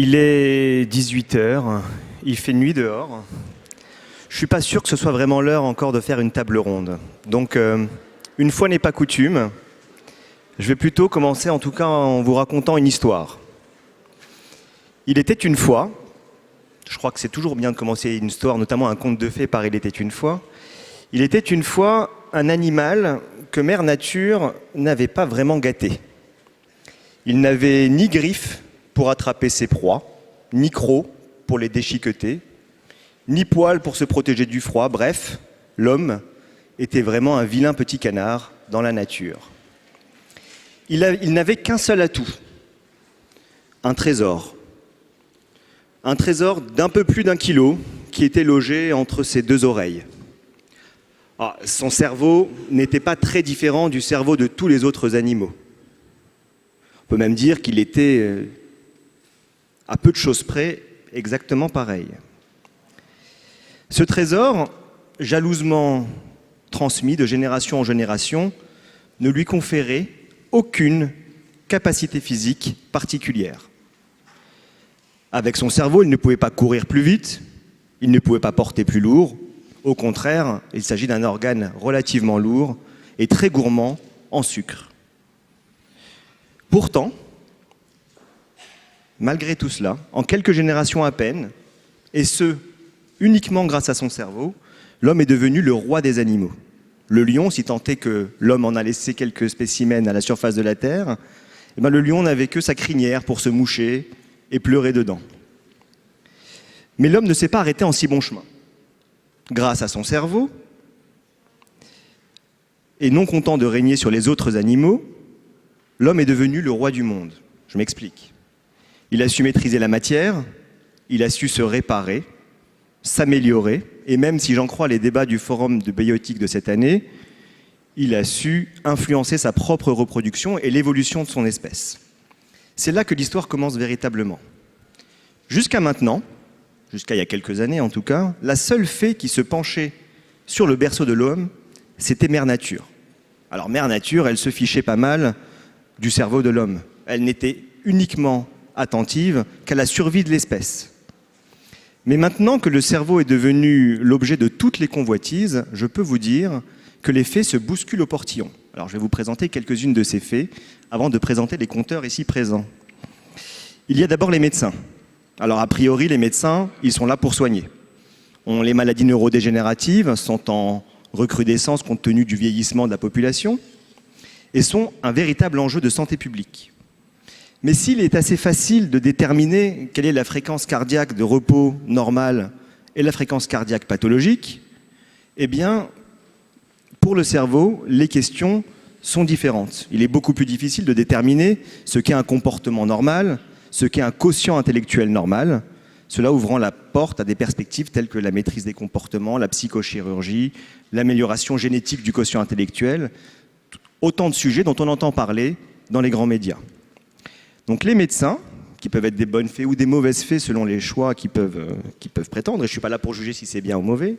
Il est 18 heures, il fait nuit dehors. Je ne suis pas sûr que ce soit vraiment l'heure encore de faire une table ronde. Donc, une fois n'est pas coutume, je vais plutôt commencer en tout cas en vous racontant une histoire. Il était une fois, je crois que c'est toujours bien de commencer une histoire, notamment un conte de fées par Il était une fois. Il était une fois un animal que Mère Nature n'avait pas vraiment gâté. Il n'avait ni griffes pour attraper ses proies, ni crocs pour les déchiqueter, ni poils pour se protéger du froid. Bref, l'homme était vraiment un vilain petit canard dans la nature. Il n'avait qu'un seul atout, un trésor. Un trésor d'un peu plus d'1 kilo qui était logé entre ses 2 oreilles. Son cerveau n'était pas très différent du cerveau de tous les autres animaux. On peut même dire qu'il était, à peu de choses près, exactement pareil. Ce trésor, jalousement transmis de génération en génération, ne lui conférait aucune capacité physique particulière. Avec son cerveau, il ne pouvait pas courir plus vite, il ne pouvait pas porter plus lourd. Au contraire, il s'agit d'un organe relativement lourd et très gourmand en sucre. Pourtant, malgré tout cela, en quelques générations à peine, et ce, uniquement grâce à son cerveau, l'homme est devenu le roi des animaux. Le lion, si tant est que l'homme en a laissé quelques spécimens à la surface de la terre, le lion n'avait que sa crinière pour se moucher et pleurer dedans. Mais l'homme ne s'est pas arrêté en si bon chemin. Grâce à son cerveau, et non content de régner sur les autres animaux, l'homme est devenu le roi du monde. Je m'explique. Il a su maîtriser la matière, il a su se réparer, s'améliorer, et même si j'en crois les débats du forum de bioéthique de cette année, il a su influencer sa propre reproduction et l'évolution de son espèce. C'est là que l'histoire commence véritablement. Jusqu'à maintenant, jusqu'à il y a quelques années en tout cas, la seule fée qui se penchait sur le berceau de l'homme, c'était Mère Nature. Alors Mère Nature, elle se fichait pas mal du cerveau de l'homme. Elle n'était uniquement attentive qu'à la survie de l'espèce. Mais maintenant que le cerveau est devenu l'objet de toutes les convoitises, je peux vous dire que les fées se bousculent au portillon. Alors je vais vous présenter quelques-unes de ces fées avant de présenter les conteurs ici présents. Il y a d'abord les médecins. Alors a priori, les médecins, ils sont là pour soigner. Les maladies neurodégénératives sont en recrudescence compte tenu du vieillissement de la population et sont un véritable enjeu de santé publique. Mais s'il est assez facile de déterminer quelle est la fréquence cardiaque de repos normale et la fréquence cardiaque pathologique, eh bien, pour le cerveau, les questions sont différentes. Il est beaucoup plus difficile de déterminer ce qu'est un comportement normal, ce qu'est un quotient intellectuel normal, cela ouvrant la porte à des perspectives telles que la maîtrise des comportements, la psychochirurgie, l'amélioration génétique du quotient intellectuel, autant de sujets dont on entend parler dans les grands médias. Donc les médecins, qui peuvent être des bonnes fées ou des mauvaises fées selon les choix qu'ils peuvent prétendre, et je ne suis pas là pour juger si c'est bien ou mauvais,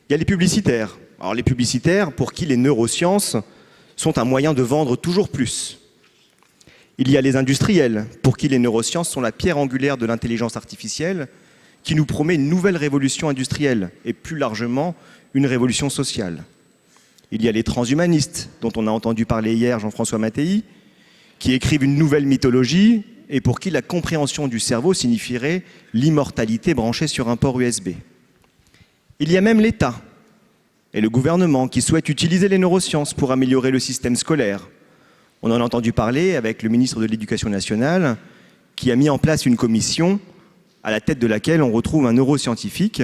il y a les publicitaires. Alors les publicitaires, pour qui les neurosciences sont un moyen de vendre toujours plus. Il y a les industriels, pour qui les neurosciences sont la pierre angulaire de l'intelligence artificielle, qui nous promet une nouvelle révolution industrielle, et plus largement, une révolution sociale. Il y a les transhumanistes, dont on a entendu parler hier Jean-François Mattei, qui écrivent une nouvelle mythologie, et pour qui la compréhension du cerveau signifierait l'immortalité branchée sur un port USB. Il y a même l'État et le gouvernement qui souhaitent utiliser les neurosciences pour améliorer le système scolaire. On en a entendu parler avec le ministre de l'Éducation nationale qui a mis en place une commission à la tête de laquelle on retrouve un neuroscientifique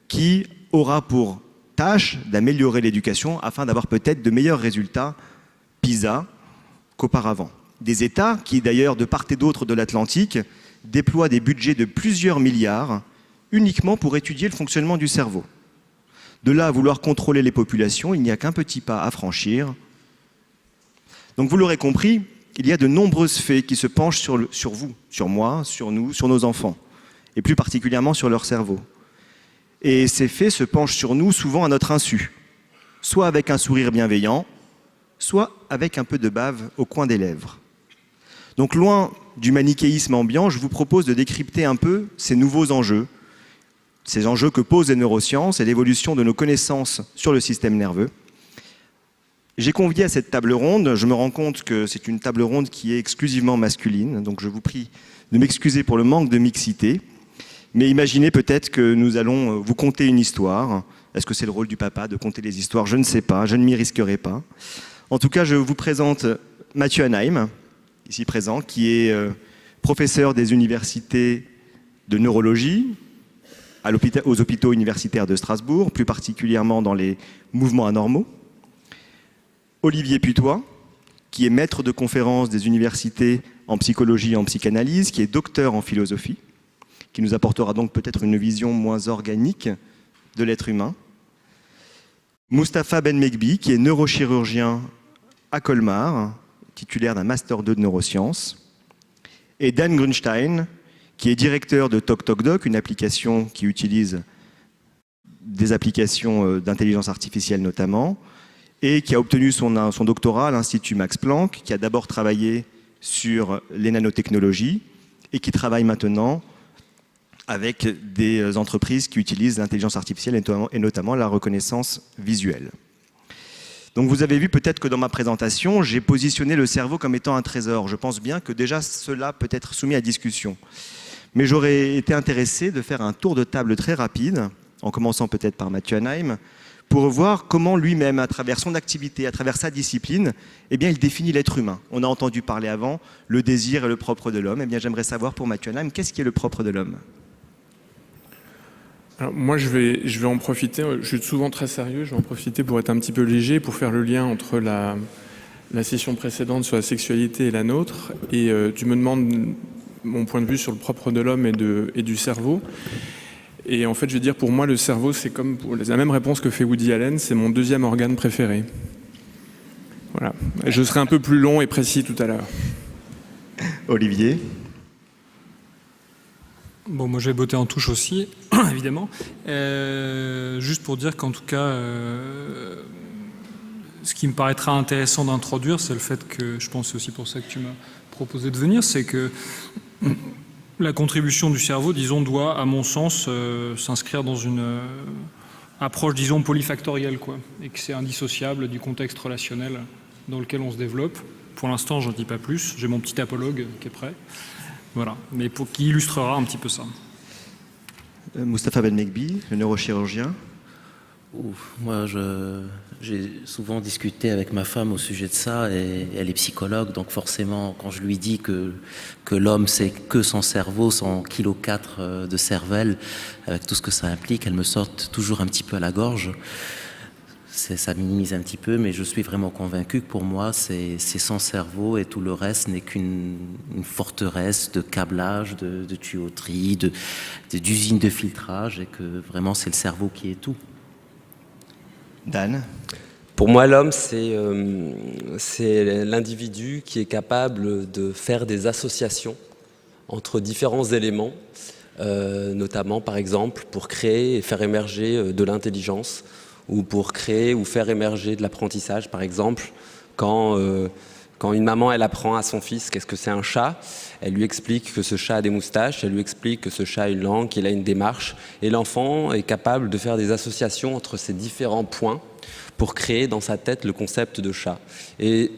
qui aura pour tâche d'améliorer l'éducation afin d'avoir peut-être de meilleurs résultats PISA qu'auparavant. Des États qui, d'ailleurs, de part et d'autre de l'Atlantique, déploient des budgets de plusieurs milliards uniquement pour étudier le fonctionnement du cerveau. De là à vouloir contrôler les populations, il n'y a qu'un petit pas à franchir. Donc vous l'aurez compris, il y a de nombreuses fées qui se penchent sur vous, sur moi, sur nous, sur nos enfants, et plus particulièrement sur leur cerveau. Et ces fées se penchent sur nous souvent à notre insu, soit avec un sourire bienveillant, soit avec un peu de bave au coin des lèvres. Donc loin du manichéisme ambiant, je vous propose de décrypter un peu ces nouveaux enjeux, ces enjeux que posent les neurosciences et l'évolution de nos connaissances sur le système nerveux. J'ai convié à cette table ronde, je me rends compte que c'est une table ronde qui est exclusivement masculine, donc je vous prie de m'excuser pour le manque de mixité, mais imaginez peut-être que nous allons vous conter une histoire. Est-ce que c'est le rôle du papa de conter les histoires? Je ne sais pas, je ne m'y risquerai pas. En tout cas, je vous présente Mathieu Hanheim, ici présent, qui est professeur des universités de neurologie aux hôpitaux universitaires de Strasbourg, plus particulièrement dans les mouvements anormaux. Olivier Putois, qui est maître de conférences des universités en psychologie et en psychanalyse, qui est docteur en philosophie, qui nous apportera donc peut-être une vision moins organique de l'être humain. Mustapha Benmekbi, qui est neurochirurgien à Colmar, titulaire d'un Master 2 de neurosciences. Et Dan Grunstein, qui est directeur de TokTokDoc, une application qui utilise des applications d'intelligence artificielle notamment, et qui a obtenu son doctorat à l'Institut Max Planck, qui a d'abord travaillé sur les nanotechnologies et qui travaille maintenant avec des entreprises qui utilisent l'intelligence artificielle et notamment la reconnaissance visuelle. Donc vous avez vu peut-être que dans ma présentation, j'ai positionné le cerveau comme étant un trésor. Je pense bien que déjà cela peut être soumis à discussion. Mais j'aurais été intéressé de faire un tour de table très rapide, en commençant peut-être par Mathieu Hanheim, pour voir comment lui-même, à travers son activité, à travers sa discipline, eh bien, il définit l'être humain. On a entendu parler avant, le désir et le propre de l'homme. Eh bien, j'aimerais savoir pour Mathieu Hanheim, qu'est-ce qui est le propre de l'homme? Alors moi, je vais en profiter, je suis souvent très sérieux, je vais en profiter pour être un petit peu léger, pour faire le lien entre la session précédente sur la sexualité et la nôtre. Et tu me demandes mon point de vue sur le propre de l'homme et du cerveau. Et en fait, je vais dire, pour moi, le cerveau, c'est comme la même réponse que fait Woody Allen, c'est mon deuxième organe préféré. Voilà. Et je serai un peu plus long et précis tout à l'heure. Olivier? Bon, moi je vais botter en touche aussi, évidemment. Juste pour dire qu'en tout cas, ce qui me paraîtra intéressant d'introduire, c'est le fait que, je pense que c'est aussi pour ça que tu m'as proposé de venir, c'est que la contribution du cerveau, disons, doit, à mon sens, s'inscrire dans une approche, disons, polyfactorielle, quoi, et que c'est indissociable du contexte relationnel dans lequel on se développe. Pour l'instant, j'en dis pas plus. J'ai mon petit apologue qui est prêt. Voilà, mais qui illustrera un petit peu ça. Mustapha Benmekbi, le neurochirurgien. Moi, j'ai souvent discuté avec ma femme au sujet de ça, et elle est psychologue, donc forcément, quand je lui dis que l'homme, c'est que son cerveau, son 4 kg de cervelle, avec tout ce que ça implique, elle me saute toujours un petit peu à la gorge. Ça minimise un petit peu, mais je suis vraiment convaincu que pour moi, c'est son cerveau et tout le reste n'est qu'une forteresse de câblage, de tuyauterie, d'usine de filtrage, et que vraiment, c'est le cerveau qui est tout. Dan? Pour moi, l'homme, c'est l'individu qui est capable de faire des associations entre différents éléments, notamment, par exemple, pour créer et faire émerger de l'intelligence, ou pour créer ou faire émerger de l'apprentissage, par exemple, quand une maman elle apprend à son fils qu'est-ce que c'est un chat, elle lui explique que ce chat a des moustaches, elle lui explique que ce chat a une langue, qu'il a une démarche, et l'enfant est capable de faire des associations entre ces différents points pour créer dans sa tête le concept de chat. Et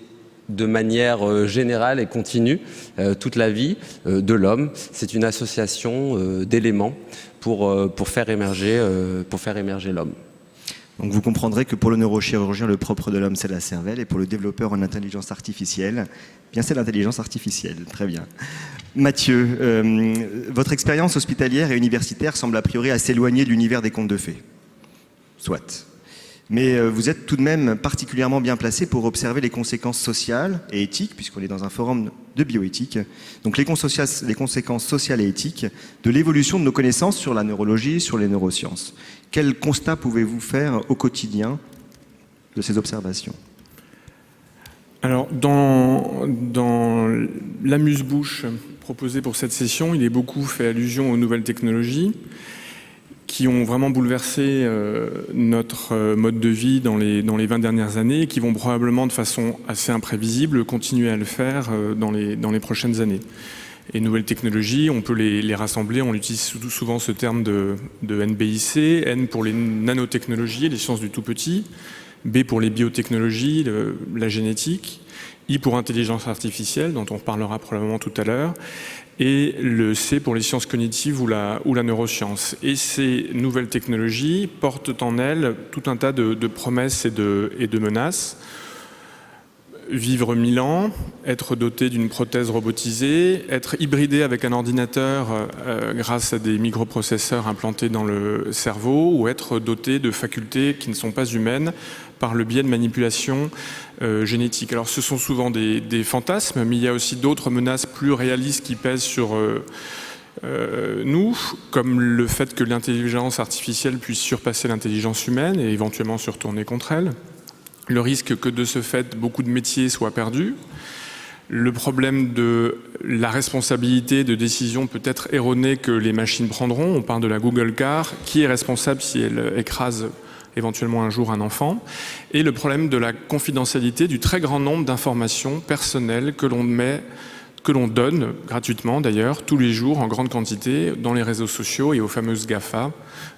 de manière générale et continue, toute la vie de l'homme, c'est une association d'éléments pour faire émerger l'homme. Donc vous comprendrez que pour le neurochirurgien, le propre de l'homme, c'est la cervelle, et pour le développeur en intelligence artificielle, bien c'est l'intelligence artificielle. Très bien. Mathieu, votre expérience hospitalière et universitaire semble a priori assez éloignée de l'univers des contes de fées. Soit. Mais vous êtes tout de même particulièrement bien placé pour observer les conséquences sociales et éthiques, puisqu'on est dans un forum de bioéthique, donc les conséquences sociales et éthiques de l'évolution de nos connaissances sur la neurologie, sur les neurosciences. Quel constat pouvez-vous faire au quotidien de ces observations? Alors, dans l'amuse-bouche proposé pour cette session, il est beaucoup fait allusion aux nouvelles technologies, qui ont vraiment bouleversé notre mode de vie dans les 20 dernières années et qui vont probablement de façon assez imprévisible continuer à le faire dans les prochaines années. Et nouvelles technologies, on peut les rassembler, on utilise souvent ce terme de NBIC, N pour les nanotechnologies, les sciences du tout petit, B pour les biotechnologies, la génétique, I pour intelligence artificielle, dont on reparlera probablement tout à l'heure, et le C pour les sciences cognitives ou la neuroscience. Et ces nouvelles technologies portent en elles tout un tas de promesses et de menaces. Vivre 1000 ans, être doté d'une prothèse robotisée, être hybridé avec un ordinateur grâce à des microprocesseurs implantés dans le cerveau, ou être doté de facultés qui ne sont pas humaines par le biais de manipulations génétiques. Alors ce sont souvent des fantasmes, mais il y a aussi d'autres menaces plus réalistes qui pèsent sur nous, comme le fait que l'intelligence artificielle puisse surpasser l'intelligence humaine et éventuellement se retourner contre elle. Le risque que de ce fait, beaucoup de métiers soient perdus. Le problème de la responsabilité de décisions peut-être erronées que les machines prendront. On parle de la Google Car. Qui est responsable si elle écrase éventuellement un jour un enfant? Et le problème de la confidentialité du très grand nombre d'informations personnelles que l'on donne gratuitement d'ailleurs tous les jours en grande quantité dans les réseaux sociaux et aux fameuses GAFA,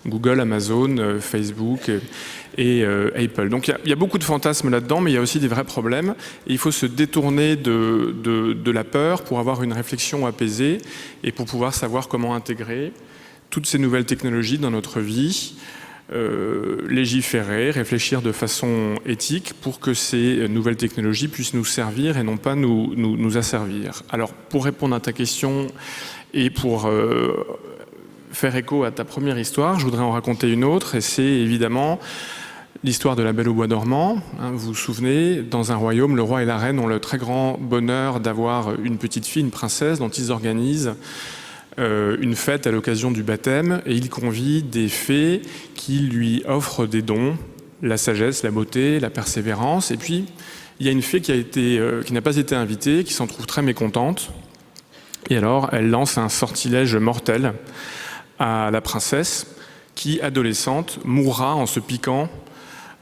Google, Amazon, Facebook et Apple. Donc il y a beaucoup de fantasmes là-dedans, mais il y a aussi des vrais problèmes. Et il faut se détourner de la peur pour avoir une réflexion apaisée et pour pouvoir savoir comment intégrer toutes ces nouvelles technologies dans notre vie, légiférer, réfléchir de façon éthique pour que ces nouvelles technologies puissent nous servir et non pas nous asservir. Alors, pour répondre à ta question et pour faire écho à ta première histoire, je voudrais en raconter une autre, et c'est évidemment l'histoire de la Belle au bois dormant. Vous vous souvenez, dans un royaume, le roi et la reine ont le très grand bonheur d'avoir une petite fille, une princesse, dont ils organisent une fête à l'occasion du baptême, et il convie des fées qui lui offrent des dons, la sagesse, la beauté, la persévérance. Et puis il y a une fée qui n'a pas été invitée, qui s'en trouve très mécontente, et alors elle lance un sortilège mortel à la princesse qui, adolescente, mourra en se piquant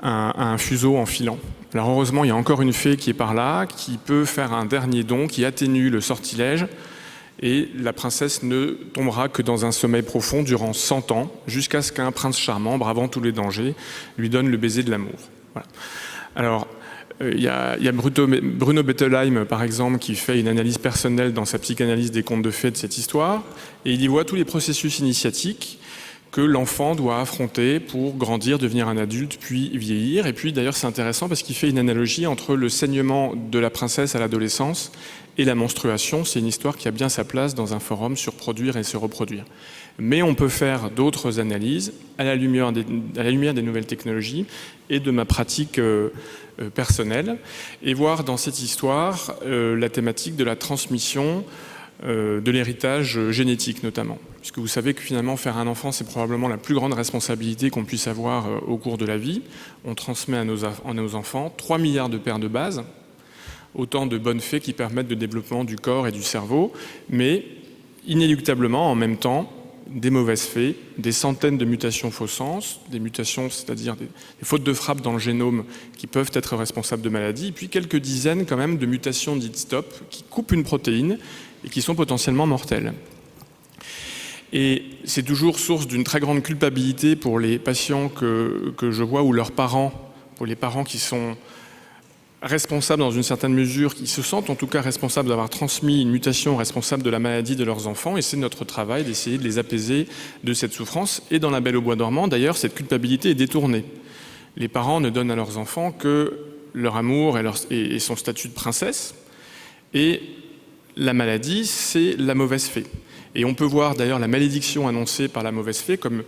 un fuseau en filant. Alors heureusement, il y a encore une fée qui est par là, qui peut faire un dernier don, qui atténue le sortilège, et la princesse ne tombera que dans un sommeil profond durant 100 ans, jusqu'à ce qu'un prince charmant, bravant tous les dangers, lui donne le baiser de l'amour. Voilà. Alors, il y a Bruno Bettelheim, par exemple, qui fait une analyse personnelle dans sa psychanalyse des contes de fées de cette histoire, et il y voit tous les processus initiatiques que l'enfant doit affronter pour grandir, devenir un adulte, puis vieillir. Et puis d'ailleurs c'est intéressant parce qu'il fait une analogie entre le saignement de la princesse à l'adolescence et la menstruation. C'est une histoire qui a bien sa place dans un forum sur produire et se reproduire. Mais on peut faire d'autres analyses à la lumière des nouvelles technologies et de ma pratique personnelle, et voir dans cette histoire la thématique de la transmission de l'héritage génétique notamment. Puisque vous savez que finalement faire un enfant, c'est probablement la plus grande responsabilité qu'on puisse avoir au cours de la vie. On transmet à nos enfants 3 milliards de paires de bases, autant de bonnes fées qui permettent le développement du corps et du cerveau, mais inéluctablement en même temps des mauvaises fées, des centaines de mutations faux sens, des mutations, c'est-à-dire des fautes de frappe dans le génome qui peuvent être responsables de maladies, et puis quelques dizaines quand même de mutations dites stop qui coupent une protéine et qui sont potentiellement mortelles. Et c'est toujours source d'une très grande culpabilité pour les patients que je vois, ou leurs parents, pour les parents qui sont responsables dans une certaine mesure, qui se sentent en tout cas responsables d'avoir transmis une mutation responsable de la maladie de leurs enfants, et c'est notre travail d'essayer de les apaiser de cette souffrance. Et dans la Belle au bois dormant, d'ailleurs, cette culpabilité est détournée. Les parents ne donnent à leurs enfants que leur amour et son statut de princesse, et la maladie, c'est la mauvaise fée. Et on peut voir d'ailleurs la malédiction annoncée par la mauvaise fée comme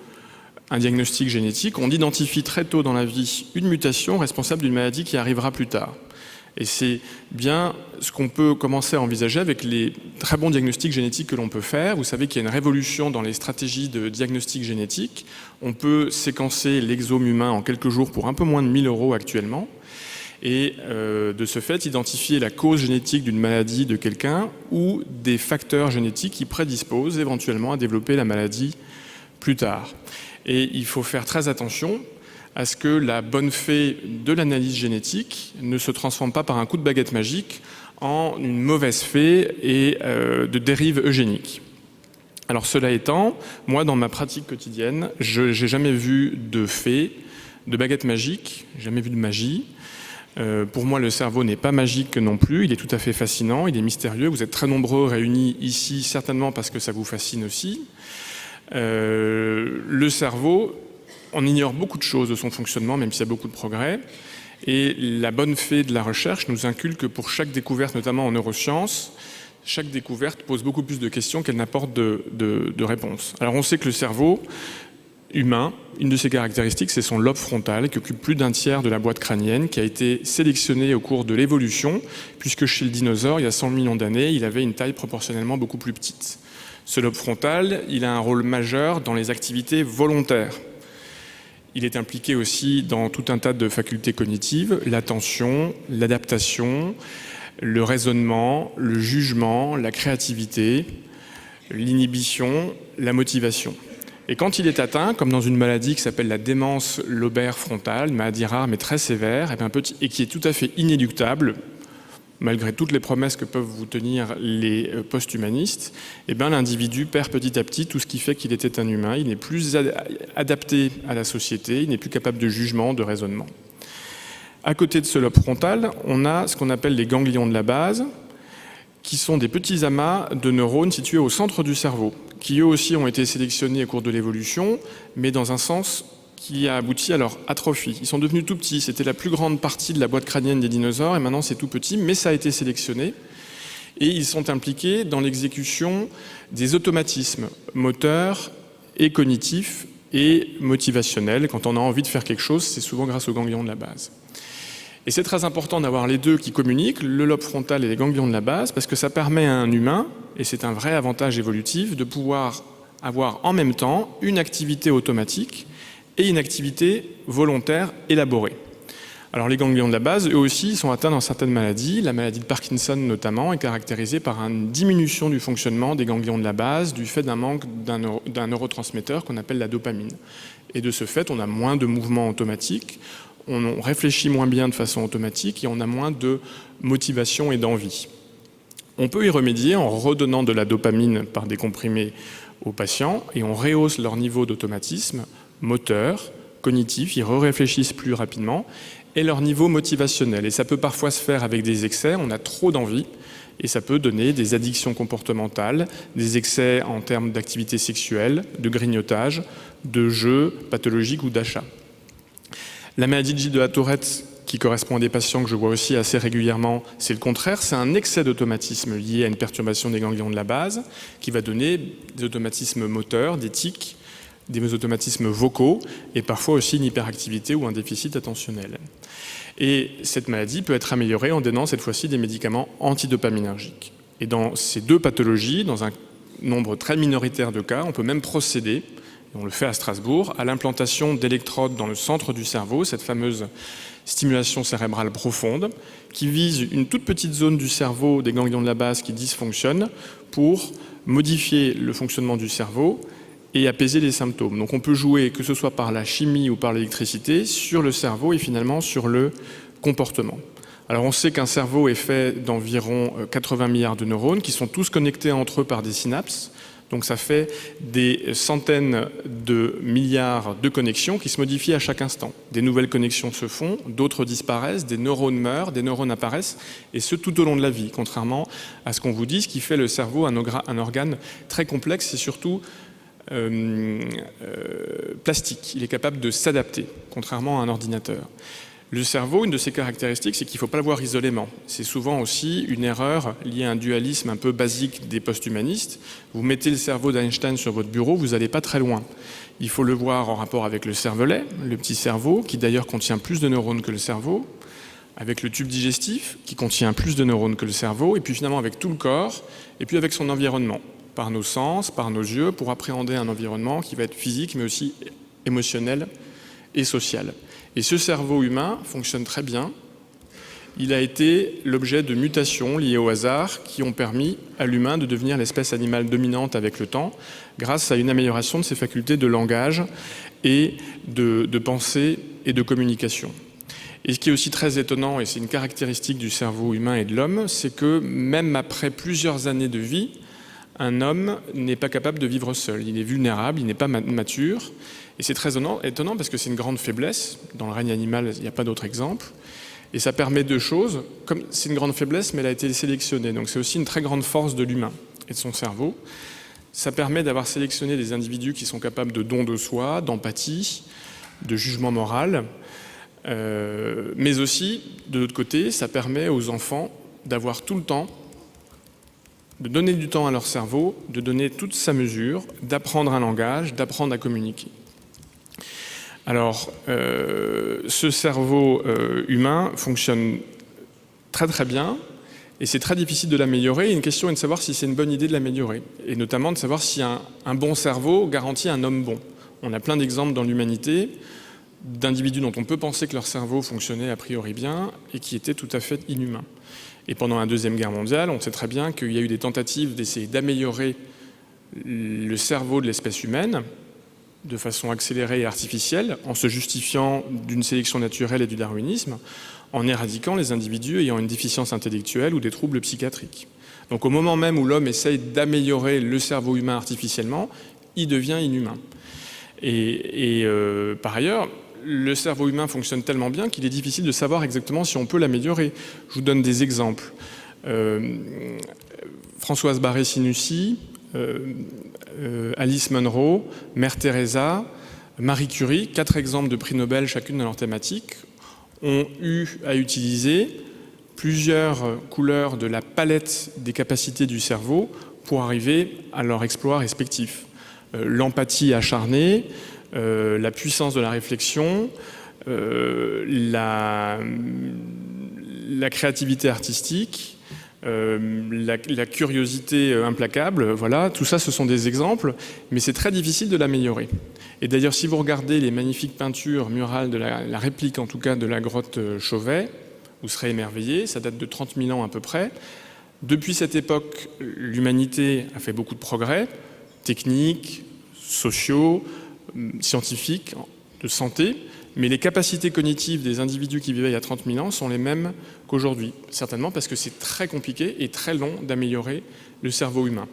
un diagnostic génétique. On identifie très tôt dans la vie une mutation responsable d'une maladie qui arrivera plus tard. Et c'est bien ce qu'on peut commencer à envisager avec les très bons diagnostics génétiques que l'on peut faire. Vous savez qu'il y a une révolution dans les stratégies de diagnostic génétique. On peut séquencer l'exome humain en quelques jours pour un peu moins de 1 000 € actuellement. Et de ce fait, identifier la cause génétique d'une maladie de quelqu'un ou des facteurs génétiques qui prédisposent éventuellement à développer la maladie plus tard. Et il faut faire très attention à ce que la bonne fée de l'analyse génétique ne se transforme pas par un coup de baguette magique en une mauvaise fée et de dérive eugénique. Alors cela étant, moi dans ma pratique quotidienne, je n'ai jamais vu de fée, de baguette magique, jamais vu de magie. Pour moi, le cerveau n'est pas magique non plus, il est tout à fait fascinant, il est mystérieux. Vous êtes très nombreux réunis ici, certainement parce que ça vous fascine aussi. Le cerveau, on ignore beaucoup de choses de son fonctionnement, même s'il y a beaucoup de progrès. Et la bonne fée de la recherche nous inculque que pour chaque découverte, notamment en neurosciences, chaque découverte pose beaucoup plus de questions qu'elle n'apporte de réponses. Alors on sait que le cerveau humain, une de ses caractéristiques, c'est son lobe frontal, qui occupe plus d'un tiers de la boîte crânienne, qui a été sélectionné au cours de l'évolution, puisque chez le dinosaure, il y a 100 millions d'années, il avait une taille proportionnellement beaucoup plus petite. Ce lobe frontal, il a un rôle majeur dans les activités volontaires. Il est impliqué aussi dans tout un tas de facultés cognitives, l'attention, l'adaptation, le raisonnement, le jugement, la créativité, l'inhibition, la motivation. Et quand il est atteint, comme dans une maladie qui s'appelle la démence lobaire frontale, une maladie rare mais très sévère, et qui est tout à fait inéluctable, malgré toutes les promesses que peuvent vous tenir les post-humanistes, l'individu perd petit à petit tout ce qui fait qu'il était un humain. Il n'est plus adapté à la société, il n'est plus capable de jugement, de raisonnement. À côté de ce lobe frontal, on a ce qu'on appelle les ganglions de la base, qui sont des petits amas de neurones situés au centre du cerveau, qui eux aussi ont été sélectionnés au cours de l'évolution, mais dans un sens qui a abouti à leur atrophie. Ils sont devenus tout petits, c'était la plus grande partie de la boîte crânienne des dinosaures, et maintenant c'est tout petit, mais ça a été sélectionné, et ils sont impliqués dans l'exécution des automatismes moteurs et cognitifs et motivationnels. Quand on a envie de faire quelque chose, c'est souvent grâce aux ganglions de la base. Et c'est très important d'avoir les deux qui communiquent, le lobe frontal et les ganglions de la base, parce que ça permet à un humain, et c'est un vrai avantage évolutif, de pouvoir avoir en même temps une activité automatique et une activité volontaire élaborée. Alors les ganglions de la base, eux aussi, sont atteints dans certaines maladies. La maladie de Parkinson notamment est caractérisée par une diminution du fonctionnement des ganglions de la base du fait d'un manque d'un neurotransmetteur qu'on appelle la dopamine. Et de ce fait, on a moins de mouvements automatiques, on réfléchit moins bien de façon automatique et on a moins de motivation et d'envie. On peut y remédier en redonnant de la dopamine par des comprimés aux patients et on rehausse leur niveau d'automatisme moteur, cognitif, ils réfléchissent plus rapidement, et leur niveau motivationnel. Et ça peut parfois se faire avec des excès, on a trop d'envie, et ça peut donner des addictions comportementales, des excès en termes d'activité sexuelle, de grignotage, de jeux pathologiques ou d'achat. La maladie de Gilles de la Tourette, qui correspond à des patients que je vois aussi assez régulièrement, c'est le contraire, c'est un excès d'automatisme lié à une perturbation des ganglions de la base, qui va donner des automatismes moteurs, des tics, des automatismes vocaux et parfois aussi une hyperactivité ou un déficit attentionnel. Et cette maladie peut être améliorée en donnant cette fois-ci des médicaments antidopaminergiques. Et dans ces deux pathologies, dans un nombre très minoritaire de cas, on peut même procéder, et on le fait à Strasbourg, à l'implantation d'électrodes dans le centre du cerveau, cette fameuse stimulation cérébrale profonde, qui vise une toute petite zone du cerveau des ganglions de la base qui dysfonctionne pour modifier le fonctionnement du cerveau et apaiser les symptômes. Donc on peut jouer, que ce soit par la chimie ou par l'électricité, sur le cerveau et finalement sur le comportement. Alors on sait qu'un cerveau est fait d'environ 80 milliards de neurones qui sont tous connectés entre eux par des synapses. Donc ça fait des centaines de milliards de connexions qui se modifient à chaque instant. Des nouvelles connexions se font, d'autres disparaissent, des neurones meurent, des neurones apparaissent, et ce tout au long de la vie, contrairement à ce qu'on vous dit, ce qui fait le cerveau un organe très complexe et surtout plastique. Il est capable de s'adapter, contrairement à un ordinateur. Le cerveau, une de ses caractéristiques, c'est qu'il ne faut pas le voir isolément. C'est souvent aussi une erreur liée à un dualisme un peu basique des post-humanistes. Vous mettez le cerveau d'Einstein sur votre bureau, vous n'allez pas très loin. Il faut le voir en rapport avec le cervelet, le petit cerveau, qui d'ailleurs contient plus de neurones que le cerveau, avec le tube digestif, qui contient plus de neurones que le cerveau, et puis finalement avec tout le corps, et puis avec son environnement, par nos sens, par nos yeux, pour appréhender un environnement qui va être physique, mais aussi émotionnel et social. Et ce cerveau humain fonctionne très bien il a été l'objet de mutations liées au hasard qui ont permis à l'humain de devenir l'espèce animale dominante avec le temps, grâce à une amélioration de ses facultés de langage et de pensée et de communication. Et ce qui est aussi très étonnant, et c'est une caractéristique du cerveau humain et de l'homme, c'est que même après plusieurs années de vie, un homme n'est pas capable de vivre seul. Il est vulnérable, il n'est pas mature. Et c'est très étonnant parce que c'est une grande faiblesse. Dans le règne animal, il n'y a pas d'autre exemple. Et ça permet deux choses. Comme c'est une grande faiblesse, mais elle a été sélectionnée. Donc c'est aussi une très grande force de l'humain et de son cerveau. Ça permet d'avoir sélectionné des individus qui sont capables de don de soi, d'empathie, de jugement moral. Mais aussi, de l'autre côté, ça permet aux enfants d'avoir tout le temps, de donner du temps à leur cerveau, de donner toute sa mesure, d'apprendre un langage, d'apprendre à communiquer. Alors, ce cerveau humain fonctionne très très bien et c'est très difficile de l'améliorer. Et une question est de savoir si c'est une bonne idée de l'améliorer et notamment de savoir si un bon cerveau garantit un homme bon. On a plein d'exemples dans l'humanité d'individus dont on peut penser que leur cerveau fonctionnait a priori bien et qui étaient tout à fait inhumains. Et pendant la Deuxième Guerre mondiale, on sait très bien qu'il y a eu des tentatives d'essayer d'améliorer le cerveau de l'espèce humaine de façon accélérée et artificielle, en se justifiant d'une sélection naturelle et du darwinisme, en éradiquant les individus ayant une déficience intellectuelle ou des troubles psychiatriques. Donc au moment même où l'homme essaye d'améliorer le cerveau humain artificiellement, il devient inhumain. Et par ailleurs, le cerveau humain fonctionne tellement bien qu'il est difficile de savoir exactement si on peut l'améliorer. Je vous donne des exemples. Françoise Barré-Sinoussi, Alice Munro, Mère Teresa, Marie Curie, 4 exemples de prix Nobel chacune dans leur thématique, ont eu à utiliser plusieurs couleurs de la palette des capacités du cerveau pour arriver à leur exploit respectif. L'empathie acharnée, la puissance de la réflexion, la créativité artistique, la curiosité implacable, voilà, tout ça ce sont des exemples, mais c'est très difficile de l'améliorer. Et d'ailleurs, si vous regardez les magnifiques peintures murales de la réplique en tout cas de la grotte Chauvet, vous serez émerveillés, ça date de 30 000 ans à peu près. Depuis cette époque, l'humanité a fait beaucoup de progrès, techniques, sociaux, scientifiques, de santé, mais les capacités cognitives des individus qui vivaient il y a 30 000 ans sont les mêmes qu'aujourd'hui, certainement parce que c'est très compliqué et très long d'améliorer le cerveau humain.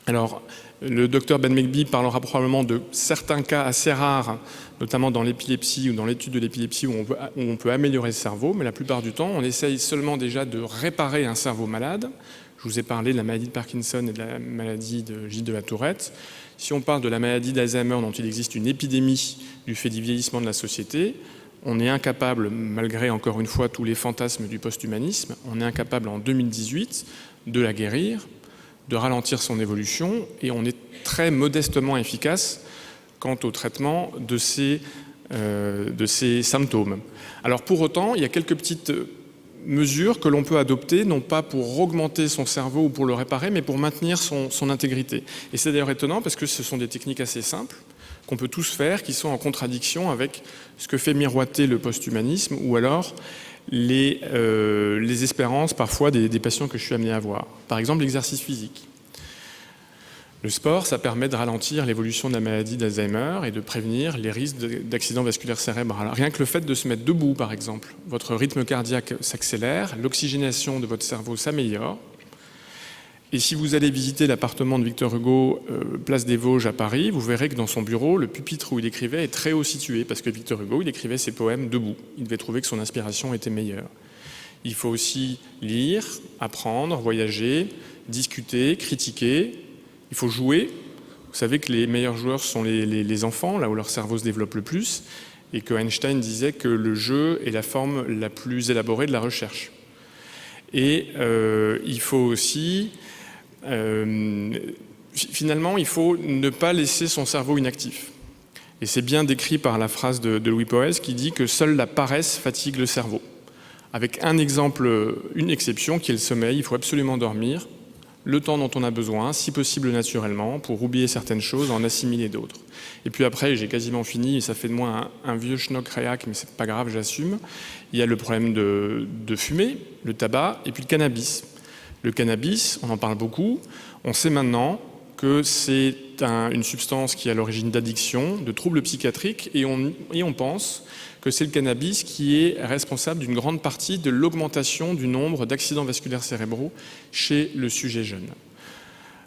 Alors, le docteur Ben McBee parlera probablement de certains cas assez rares, notamment dans l'épilepsie ou dans l'étude de l'épilepsie où on peut améliorer le cerveau, mais la plupart du temps, on essaye seulement déjà de réparer un cerveau malade. Je vous ai parlé de la maladie de Parkinson et de la maladie de Gilles de la Tourette. Si on parle de la maladie d'Alzheimer, dont il existe une épidémie du fait du vieillissement de la société, on est incapable, malgré encore une fois tous les fantasmes du post-humanisme, on est incapable en 2018 de la guérir, de ralentir son évolution, et on est très modestement efficace quant au traitement de ces symptômes. Alors pour autant, il y a quelques petites mesures que l'on peut adopter, non pas pour augmenter son cerveau ou pour le réparer, mais pour maintenir son intégrité. Et c'est d'ailleurs étonnant parce que ce sont des techniques assez simples qu'on peut tous faire, qui sont en contradiction avec ce que fait miroiter le post-humanisme ou alors les espérances parfois des patients que je suis amené à voir. Par exemple, l'exercice physique. Le sport, ça permet de ralentir l'évolution de la maladie d'Alzheimer et de prévenir les risques d'accident vasculaire cérébral. Rien que le fait de se mettre debout, par exemple, votre rythme cardiaque s'accélère, l'oxygénation de votre cerveau s'améliore. Et si vous allez visiter l'appartement de Victor Hugo, place des Vosges à Paris, vous verrez que dans son bureau, le pupitre où il écrivait est très haut situé, parce que Victor Hugo, il écrivait ses poèmes debout. Il devait trouver que son inspiration était meilleure. Il faut aussi lire, apprendre, voyager, discuter, critiquer. Il faut jouer. Vous savez que les meilleurs joueurs sont les enfants, là où leur cerveau se développe le plus, et que Einstein disait que le jeu est la forme la plus élaborée de la recherche. Et il faut aussi, finalement, il faut ne pas laisser son cerveau inactif. Et c'est bien décrit par la phrase de Louis Poès qui dit que seule la paresse fatigue le cerveau. Avec un exemple, une exception qui est le sommeil. Il faut absolument dormir. le temps dont on a besoin, si possible naturellement, pour oublier certaines choses, en assimiler d'autres. Et puis après, j'ai quasiment fini, et ça fait de moi un vieux schnock réac, mais c'est pas grave, j'assume. Il y a le problème de fumer, le tabac, et puis le cannabis. Le cannabis, on en parle beaucoup. On sait maintenant que c'est une substance qui est à l'origine d'addiction, de troubles psychiatriques, et on pense que c'est le cannabis qui est responsable d'une grande partie de l'augmentation du nombre d'accidents vasculaires cérébraux chez le sujet jeune.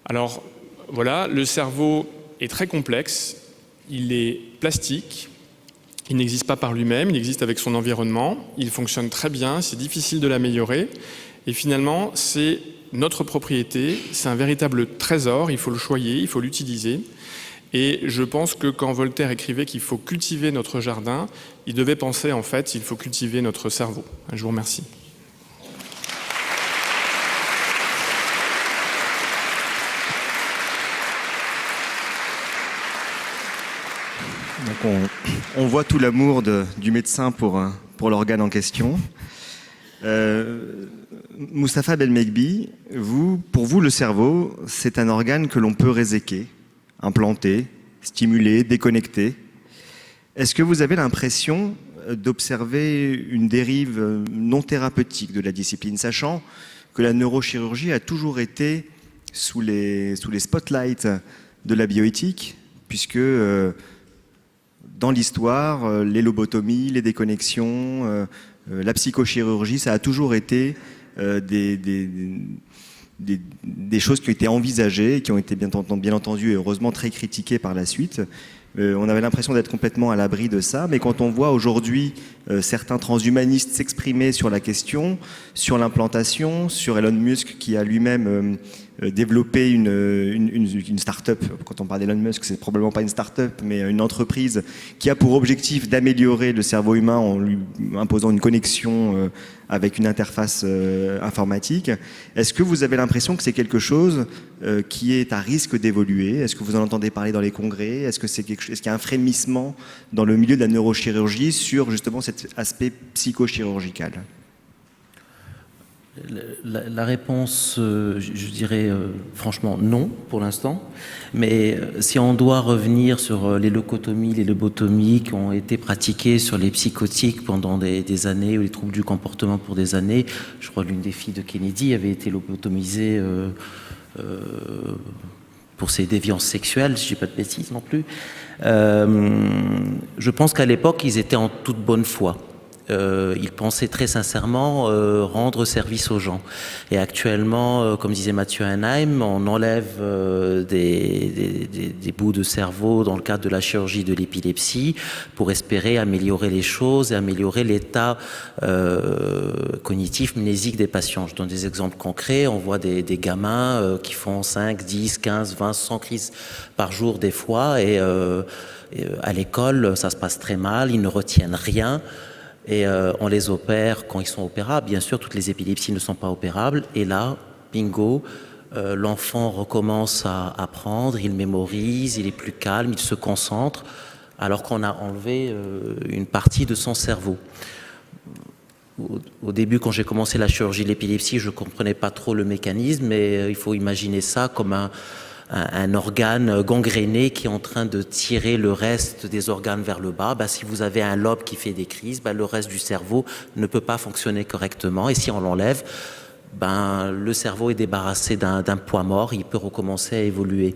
Alors voilà, le cerveau est très complexe, il est plastique, il n'existe pas par lui-même, il existe avec son environnement, il fonctionne très bien, c'est difficile de l'améliorer, et finalement c'est notre propriété, c'est un véritable trésor, il faut le choyer, il faut l'utiliser. Et je pense que quand Voltaire écrivait qu'il faut cultiver notre jardin, il devait penser en fait qu'il faut cultiver notre cerveau. Je vous remercie. Donc on voit tout l'amour du médecin pour l'organe en question. Moustapha Belmegbi, pour vous, le cerveau, c'est un organe que l'on peut réséquer, implanter, stimuler, déconnecter. Est-ce que vous avez l'impression d'observer une dérive non thérapeutique de la discipline, sachant que la neurochirurgie a toujours été sous les spotlights de la bioéthique, puisque dans l'histoire, les lobotomies, les déconnexions, la psychochirurgie, ça a toujours été des choses qui ont été envisagées et qui ont été bien entendu et heureusement très critiquées par la suite. On avait l'impression d'être complètement à l'abri de ça, mais quand on voit aujourd'hui certains transhumanistes s'exprimer sur la question, sur l'implantation, sur Elon Musk qui a lui-même développé une start-up, quand on parle d'Elon Musk, c'est probablement pas une start-up, mais une entreprise qui a pour objectif d'améliorer le cerveau humain en lui imposant une connexion avec une interface informatique. Est-ce que vous avez l'impression que c'est quelque chose qui est à risque d'évoluer? Est-ce que vous en entendez parler dans les congrès? Est-ce qu'il y a un frémissement dans le milieu de la neurochirurgie sur justement cet aspect psychochirurgical? La réponse, je dirais franchement non pour l'instant, mais si on doit revenir sur les leucotomies, les lobotomies qui ont été pratiquées sur les psychotiques pendant des années, ou les troubles du comportement pour des années, je crois que l'une des filles de Kennedy avait été lobotomisée pour ses déviances sexuelles, si je ne dis pas de bêtises non plus. Je pense qu'à l'époque, ils étaient en toute bonne foi. Ils pensaient très sincèrement rendre service aux gens. Et actuellement, comme disait Mathieu Henheim, on enlève des bouts de cerveau dans le cadre de la chirurgie de l'épilepsie pour espérer améliorer les choses et améliorer l'état cognitif mnésique des patients. Je donne des exemples concrets. On voit des gamins qui font 5, 10, 15, 20, 100 crises par jour des fois et à l'école, ça se passe très mal, ils ne retiennent rien. Et on les opère quand ils sont opérables. Bien sûr, toutes les épilepsies ne sont pas opérables. Et là, bingo, l'enfant recommence à apprendre, il mémorise, il est plus calme, il se concentre, alors qu'on a enlevé une partie de son cerveau. Au début, quand j'ai commencé la chirurgie de l'épilepsie, je ne comprenais pas trop le mécanisme, mais il faut imaginer ça comme un organe gangréné qui est en train de tirer le reste des organes vers le bas. Si vous avez un lobe qui fait des crises, le reste du cerveau ne peut pas fonctionner correctement. Et si on l'enlève, le cerveau est débarrassé d'un poids mort, il peut recommencer à évoluer.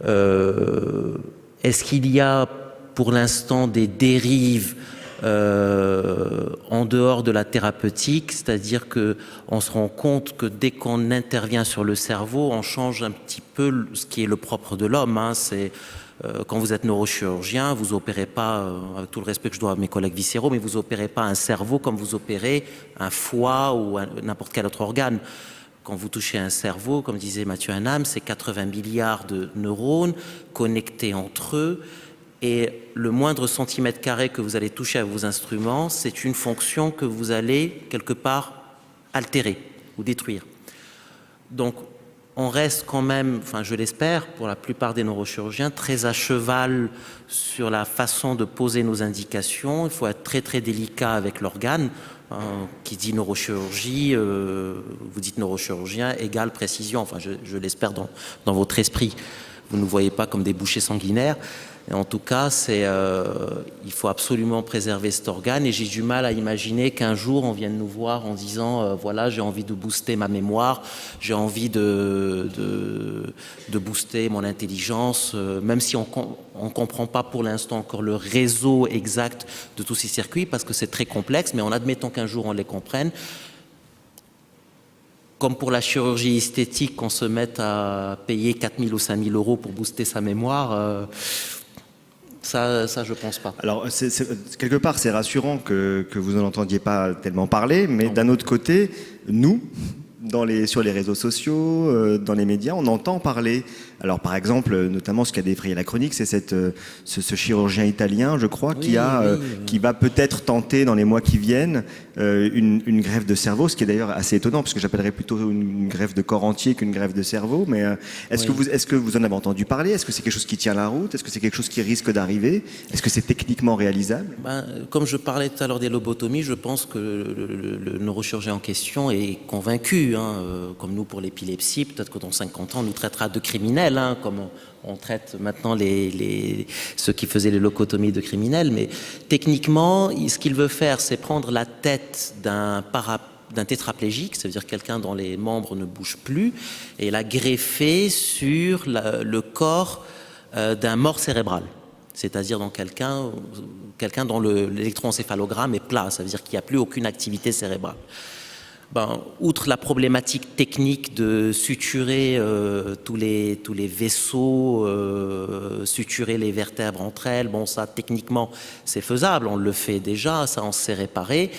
Est-ce qu'il y a pour l'instant des dérives en dehors de la thérapeutique, c'est-à-dire qu'on se rend compte que dès qu'on intervient sur le cerveau, on change un petit peu ce qui est le propre de l'homme. C'est quand vous êtes neurochirurgien, vous opérez pas, avec tout le respect que je dois à mes collègues viscéraux, mais vous opérez pas un cerveau comme vous opérez un foie ou n'importe quel autre organe. Quand vous touchez un cerveau, comme disait Mathieu Henheim, c'est 80 milliards de neurones connectés entre eux. Et le moindre centimètre carré que vous allez toucher à vos instruments, c'est une fonction que vous allez quelque part altérer ou détruire. Donc on reste quand même, je l'espère, pour la plupart des neurochirurgiens, très à cheval sur la façon de poser nos indications. Il faut être très très délicat avec l'organe. Qui dit neurochirurgie, vous dites neurochirurgien égale précision. Enfin, je l'espère dans votre esprit. Vous ne nous voyez pas comme des bouchers sanguinaires. Et en tout cas, il faut absolument préserver cet organe. Et j'ai du mal à imaginer qu'un jour, on vienne nous voir en disant voilà, j'ai envie de booster ma mémoire, j'ai envie de booster mon intelligence, même si on ne comprend pas pour l'instant encore le réseau exact de tous ces circuits, parce que c'est très complexe, mais en admettant qu'un jour on les comprenne, comme pour la chirurgie esthétique, qu'on se mette à payer 4 000 ou 5 000 euros pour booster sa mémoire, ça, je pense pas. Alors, quelque part, c'est rassurant que vous n'en entendiez pas tellement parler, mais d'un autre côté, nous, sur les réseaux sociaux, dans les médias, on entend parler. Alors, par exemple, notamment ce qui a défrayé la chronique, c'est ce chirurgien italien, je crois, qui va peut-être tenter dans les mois qui viennent une greffe de cerveau, ce qui est d'ailleurs assez étonnant, parce que j'appellerais plutôt une greffe de corps entier qu'une greffe de cerveau. Mais est-ce que vous en avez entendu parler? Est-ce que c'est quelque chose qui tient la route? Est-ce que c'est quelque chose qui risque d'arriver? Est-ce que c'est techniquement réalisable? Comme je parlais tout à l'heure des lobotomies, je pense que le neurochirurgien en question est convaincu, comme nous pour l'épilepsie. Peut-être que dans 50 ans, on nous traitera de criminels, comme on traite maintenant ceux qui faisaient les lobotomies de criminels. Mais techniquement, ce qu'il veut faire, c'est prendre la tête d'un tétraplégique, ça veut dire quelqu'un dont les membres ne bougent plus, et la greffer sur le corps d'un mort cérébral. C'est-à-dire dans quelqu'un dont l'électroencéphalogramme est plat, ça veut dire qu'il n'y a plus aucune activité cérébrale. Outre la problématique technique de suturer tous les vaisseaux, suturer les vertèbres entre elles, ça techniquement c'est faisable, on le fait déjà, ça on sait réparer.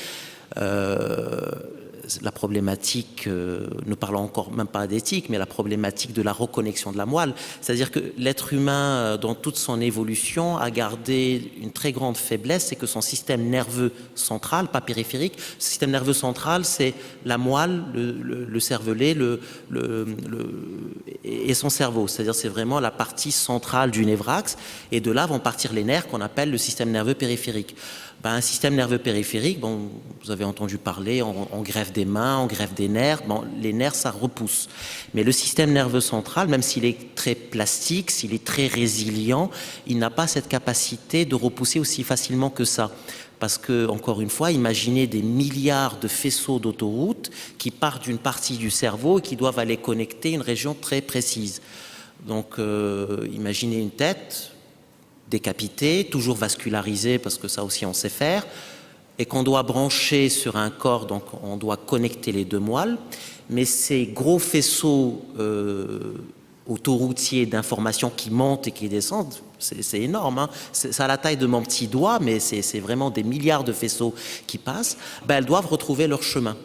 La problématique, ne parlons encore même pas d'éthique, mais la problématique de la reconnexion de la moelle. C'est-à-dire que l'être humain, dans toute son évolution, a gardé une très grande faiblesse, c'est que son système nerveux central, pas périphérique, le système nerveux central, c'est la moelle, le cervelet et son cerveau. C'est-à-dire c'est vraiment la partie centrale du névrax, et de là vont partir les nerfs qu'on appelle le système nerveux périphérique. Un système nerveux périphérique, vous avez entendu parler, on greffe des mains, on greffe des nerfs, les nerfs ça repousse. Mais le système nerveux central, même s'il est très plastique, s'il est très résilient, il n'a pas cette capacité de repousser aussi facilement que ça. Parce que, encore une fois, imaginez des milliards de faisceaux d'autoroute qui partent d'une partie du cerveau et qui doivent aller connecter une région très précise. Donc, imaginez une tête décapité, toujours vascularisé, parce que ça aussi on sait faire, et qu'on doit brancher sur un corps, donc on doit connecter les deux moelles, mais ces gros faisceaux autoroutiers d'informations qui montent et qui descendent, c'est énorme, c'est à la taille de mon petit doigt, mais c'est vraiment des milliards de faisceaux qui passent, elles doivent retrouver leur chemin.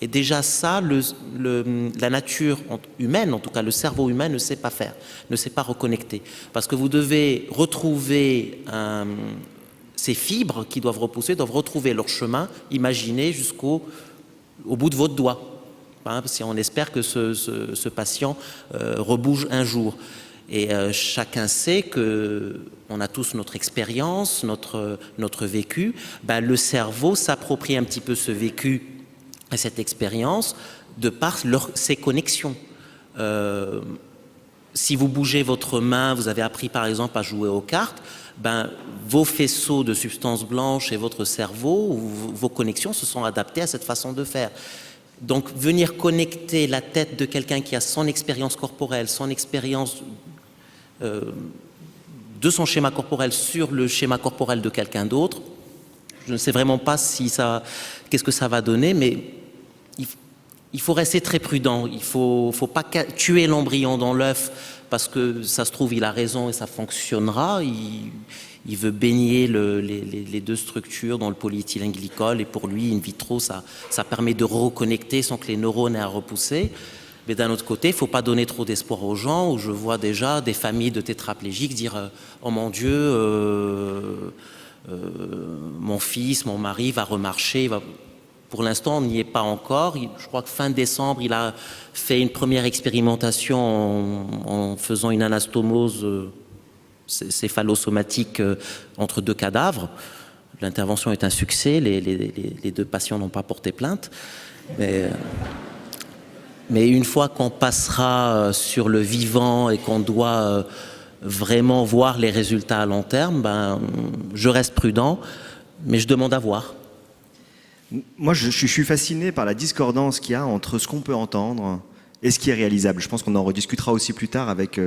Et déjà ça, la nature humaine, en tout cas le cerveau humain, ne sait pas faire, ne sait pas reconnecter. Parce que vous devez retrouver ces fibres qui doivent repousser, doivent retrouver leur chemin, imaginez jusqu'au bout de votre doigt. Si on espère que ce patient rebouge un jour. Et chacun sait qu'on a tous notre expérience, notre vécu. Le cerveau s'approprie un petit peu ce vécu à cette expérience de par ces connexions. Si vous bougez votre main, vous avez appris par exemple à jouer aux cartes, vos faisceaux de substances blanches et votre cerveau, vos connexions se sont adaptées à cette façon de faire. Donc venir connecter la tête de quelqu'un qui a son expérience corporelle, son expérience de son schéma corporel sur le schéma corporel de quelqu'un d'autre, je ne sais vraiment pas qu'est-ce que ça va donner, mais il faut rester très prudent. Il ne faut pas tuer l'embryon dans l'œuf, parce que ça se trouve, il a raison et ça fonctionnera. Il veut baigner les deux structures dans le polyéthylène-glycol, et pour lui, in vitro, ça permet de reconnecter sans que les neurones aient à repousser. Mais d'un autre côté, il ne faut pas donner trop d'espoir aux gens, où je vois déjà des familles de tétraplégiques dire « Oh mon Dieu, mon fils, mon mari va remarcher ». Pour l'instant, on n'y est pas encore. Je crois que fin décembre, il a fait une première expérimentation en faisant une anastomose céphalossomatique entre deux cadavres. L'intervention est un succès, les 2 patients n'ont pas porté plainte. Mais une fois qu'on passera sur le vivant et qu'on doit vraiment voir les résultats à long terme, je reste prudent, mais je demande à voir. Moi, je suis fasciné par la discordance qu'il y a entre ce qu'on peut entendre et ce qui est réalisable. Je pense qu'on en rediscutera aussi plus tard avec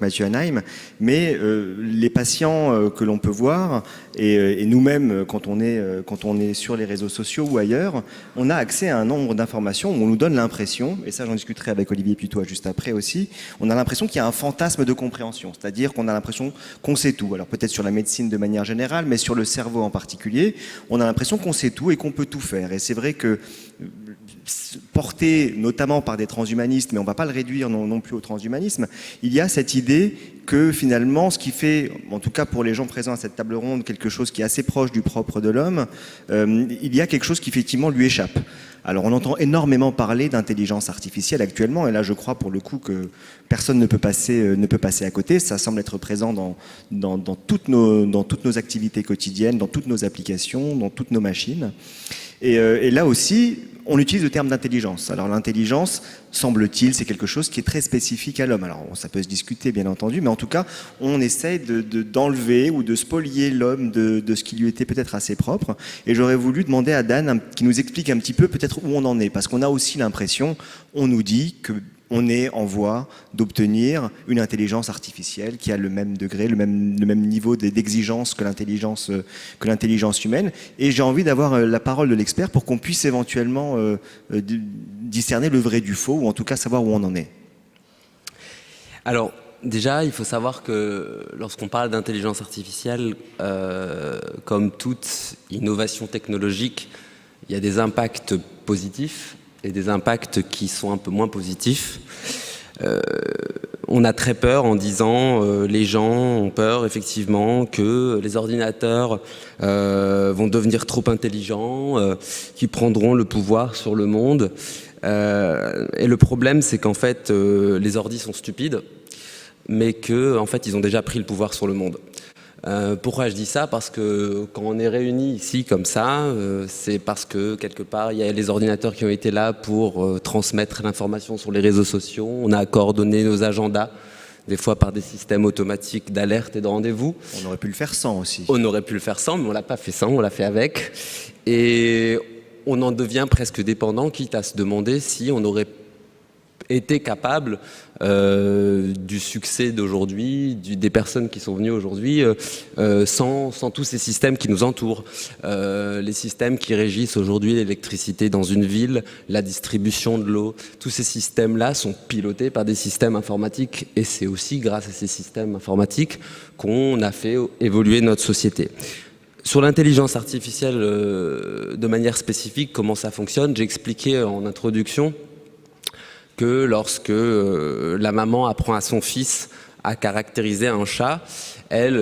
Mathieu Hanheim, mais les patients que l'on peut voir, et nous-mêmes, quand on est sur les réseaux sociaux ou ailleurs, on a accès à un nombre d'informations où on nous donne l'impression, et ça j'en discuterai avec Olivier Putois juste après aussi, on a l'impression qu'il y a un fantasme de compréhension, c'est-à-dire qu'on a l'impression qu'on sait tout. Alors peut-être sur la médecine de manière générale, mais sur le cerveau en particulier, on a l'impression qu'on sait tout et qu'on peut tout faire. Et c'est vrai que porté notamment par des transhumanistes, mais on ne va pas le réduire non plus au transhumanisme, il y a cette idée que finalement, ce qui fait, en tout cas pour les gens présents à cette table ronde, quelque chose qui est assez proche du propre de l'homme, il y a quelque chose qui effectivement lui échappe. Alors on entend énormément parler d'intelligence artificielle actuellement, et là je crois pour le coup que personne ne peut passer à côté. Ça semble être présent dans toutes nos activités quotidiennes, dans toutes nos applications, dans toutes nos machines. Et là aussi, on utilise le terme d'intelligence. Alors l'intelligence, semble-t-il, c'est quelque chose qui est très spécifique à l'homme. Alors ça peut se discuter, bien entendu, mais en tout cas, on essaie d'enlever ou de spolier l'homme de ce qui lui était peut-être assez propre. Et j'aurais voulu demander à Dan qui nous explique un petit peu peut-être où on en est, parce qu'on a aussi l'impression, on nous dit que on est en voie d'obtenir une intelligence artificielle qui a le même degré, le même niveau d'exigence que l'intelligence humaine. Et j'ai envie d'avoir la parole de l'expert pour qu'on puisse éventuellement discerner le vrai du faux, ou en tout cas savoir où on en est. Alors, déjà, il faut savoir que lorsqu'on parle d'intelligence artificielle, comme toute innovation technologique, il y a des impacts positifs et des impacts qui sont un peu moins positifs. On a très peur en disant les gens ont peur effectivement que les ordinateurs vont devenir trop intelligents, qui prendront le pouvoir sur le monde. Et le problème, c'est qu'en fait, les ordis sont stupides, mais qu'en fait, ils ont déjà pris le pouvoir sur le monde. Pourquoi je dis ça? Parce que quand on est réunis ici comme ça, c'est parce que quelque part il y a les ordinateurs qui ont été là pour transmettre l'information sur les réseaux sociaux. On a coordonné nos agendas, des fois par des systèmes automatiques d'alerte et de rendez-vous. On aurait pu le faire sans aussi. On aurait pu le faire sans, mais on l'a pas fait sans, on l'a fait avec. Et on en devient presque dépendant, quitte à se demander si on aurait été capable du succès d'aujourd'hui, des personnes qui sont venues aujourd'hui, sans tous ces systèmes qui nous entourent. Les systèmes qui régissent aujourd'hui l'électricité dans une ville, la distribution de l'eau, tous ces systèmes-là sont pilotés par des systèmes informatiques, et c'est aussi grâce à ces systèmes informatiques qu'on a fait évoluer notre société. Sur l'intelligence artificielle, de manière spécifique, comment ça fonctionne, j'ai expliqué en introduction que lorsque la maman apprend à son fils à caractériser un chat, elle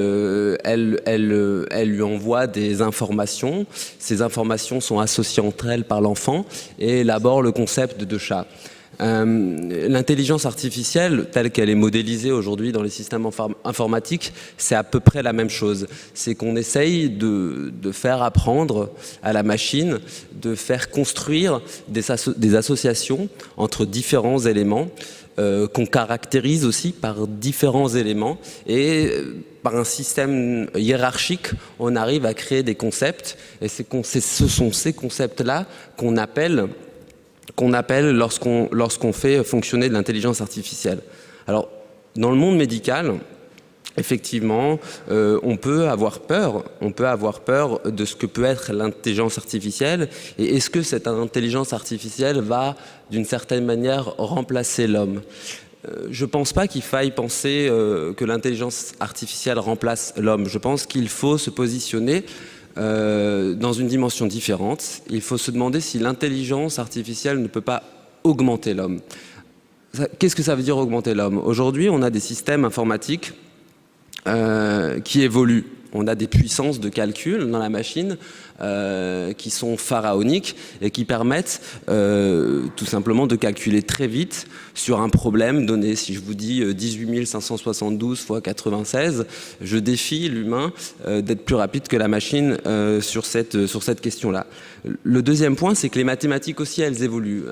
lui envoie des informations. Ces informations sont associées entre elles par l'enfant et élabore le concept de chat. L'intelligence artificielle, telle qu'elle est modélisée aujourd'hui dans les systèmes informatiques, c'est à peu près la même chose. C'est qu'on essaye de faire apprendre à la machine, de faire construire des associations entre différents éléments, qu'on caractérise aussi par différents éléments, et par un système hiérarchique, on arrive à créer des concepts, et ce sont ces concepts-là qu'on appelle lorsqu'on fait fonctionner de l'intelligence artificielle. Alors, dans le monde médical, effectivement, on peut avoir peur de ce que peut être l'intelligence artificielle, et est-ce que cette intelligence artificielle va, d'une certaine manière, remplacer l'homme ? Je ne pense pas qu'il faille penser que l'intelligence artificielle remplace l'homme. Je pense qu'il faut se positionner dans une dimension différente. Il faut se demander si l'intelligence artificielle ne peut pas augmenter l'homme. Qu'est-ce que ça veut dire augmenter l'homme? Aujourd'hui, on a des systèmes informatiques qui évoluent. On a des puissances de calcul dans la machine qui sont pharaoniques et qui permettent tout simplement de calculer très vite sur un problème donné. Si je vous dis 18 572 fois 96, je défie l'humain d'être plus rapide que la machine sur cette question-là. Le deuxième point, c'est que les mathématiques aussi, elles évoluent.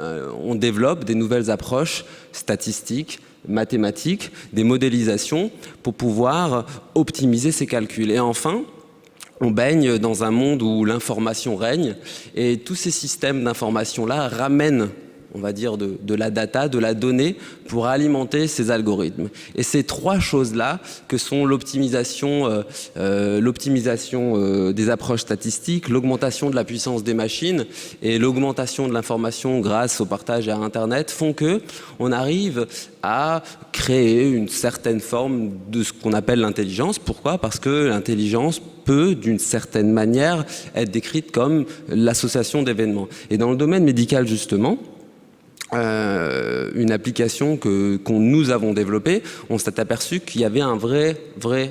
On développe des nouvelles approches statistiques, mathématiques, des modélisations pour pouvoir optimiser ces calculs. Et enfin, on baigne dans un monde où l'information règne et tous ces systèmes d'information-là ramènent, on va dire, de la data, de la donnée pour alimenter ces algorithmes. Et ces trois choses-là, que sont l'optimisation des approches statistiques, l'augmentation de la puissance des machines et l'augmentation de l'information grâce au partage à Internet, font que on arrive à créer une certaine forme de ce qu'on appelle l'intelligence. Pourquoi ? Parce que l'intelligence peut, d'une certaine manière, être décrite comme l'association d'événements. Et dans le domaine médical, justement, une application que nous avons développée, on s'est aperçu qu'il y avait un vrai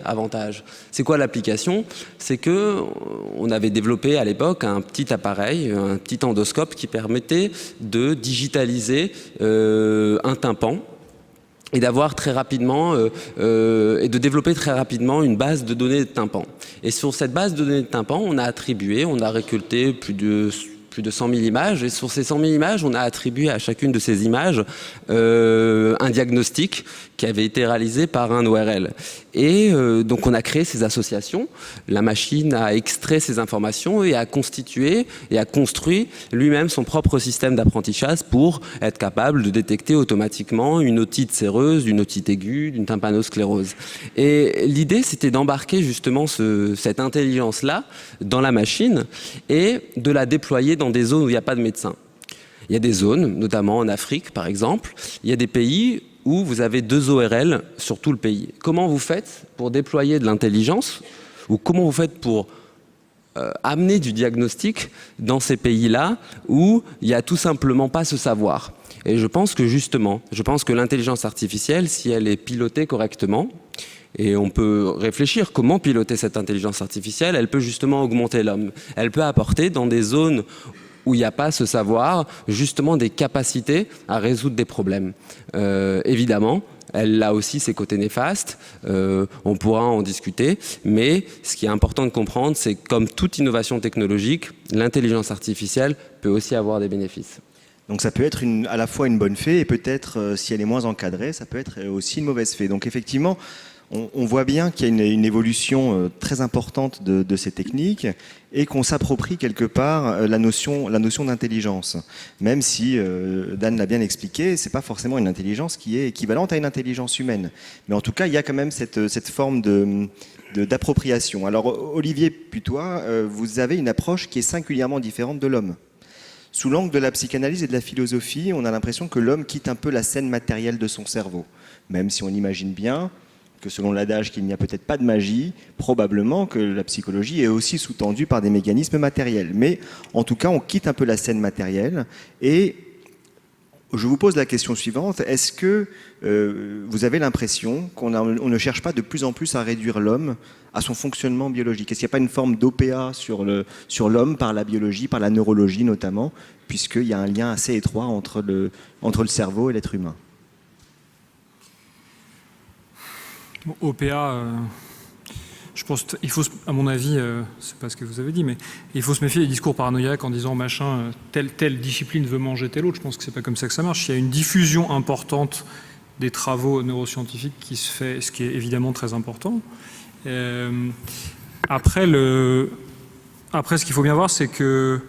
avantage. C'est quoi l'application ? C'est que on avait développé à l'époque un petit appareil, un petit endoscope qui permettait de digitaliser un tympan et d'avoir très rapidement et de développer très rapidement une base de données de tympan. Et sur cette base de données de tympan, on a récolté plus de 100 000 images, et sur ces 100 000 images, on a attribué à chacune de ces images un diagnostic qui avait été réalisé par un ORL. Et donc on a créé ces associations, la machine a extrait ces informations et a constitué et a construit lui-même son propre système d'apprentissage pour être capable de détecter automatiquement une otite séreuse, une otite aiguë, une tympanosclérose. Et l'idée, c'était d'embarquer justement cette intelligence-là dans la machine et de la déployer dans des zones où il n'y a pas de médecin. Il y a des zones, notamment en Afrique par exemple, il y a des pays où vous avez 2 ORL sur tout le pays. Comment vous faites pour déployer de l'intelligence, ou comment vous faites pour amener du diagnostic dans ces pays-là où il n'y a tout simplement pas ce savoir ? Et je pense que l'intelligence artificielle, si elle est pilotée correctement, et on peut réfléchir comment piloter cette intelligence artificielle, elle peut justement augmenter l'homme. Elle peut apporter dans des zones où il n'y a pas ce savoir, justement des capacités à résoudre des problèmes. Évidemment, elle a aussi ses côtés néfastes, on pourra en discuter, mais ce qui est important de comprendre, c'est que comme toute innovation technologique, l'intelligence artificielle peut aussi avoir des bénéfices. Donc ça peut être à la fois une bonne fée et peut-être, si elle est moins encadrée, ça peut être aussi une mauvaise fée. Donc effectivement, on voit bien qu'il y a une évolution très importante de ces techniques et qu'on s'approprie quelque part la notion d'intelligence. Même si, Dan l'a bien expliqué, c'est pas forcément une intelligence qui est équivalente à une intelligence humaine. Mais en tout cas, il y a quand même cette forme d'appropriation. Alors Olivier Putois, vous avez une approche qui est singulièrement différente de l'homme. Sous l'angle de la psychanalyse et de la philosophie, on a l'impression que l'homme quitte un peu la scène matérielle de son cerveau. Même si on imagine bien que selon l'adage qu'il n'y a peut-être pas de magie, probablement que la psychologie est aussi sous-tendue par des mécanismes matériels. Mais en tout cas, on quitte un peu la scène matérielle. Et je vous pose la question suivante. Est-ce que vous avez l'impression qu'on ne cherche pas de plus en plus à réduire l'homme à son fonctionnement biologique ? Est-ce qu'il n'y a pas une forme d'OPA sur l'homme par la biologie, par la neurologie notamment, puisqu'il y a un lien assez étroit entre le cerveau et l'être humain ? Bon, OPA, je pense qu'il faut, à mon avis, c'est pas ce que vous avez dit, mais il faut se méfier des discours paranoïaques en disant machin, telle discipline veut manger telle autre. Je pense que c'est pas comme ça que ça marche. Il y a une diffusion importante des travaux neuroscientifiques qui se fait, ce qui est évidemment très important. Après, ce qu'il faut bien voir, c'est que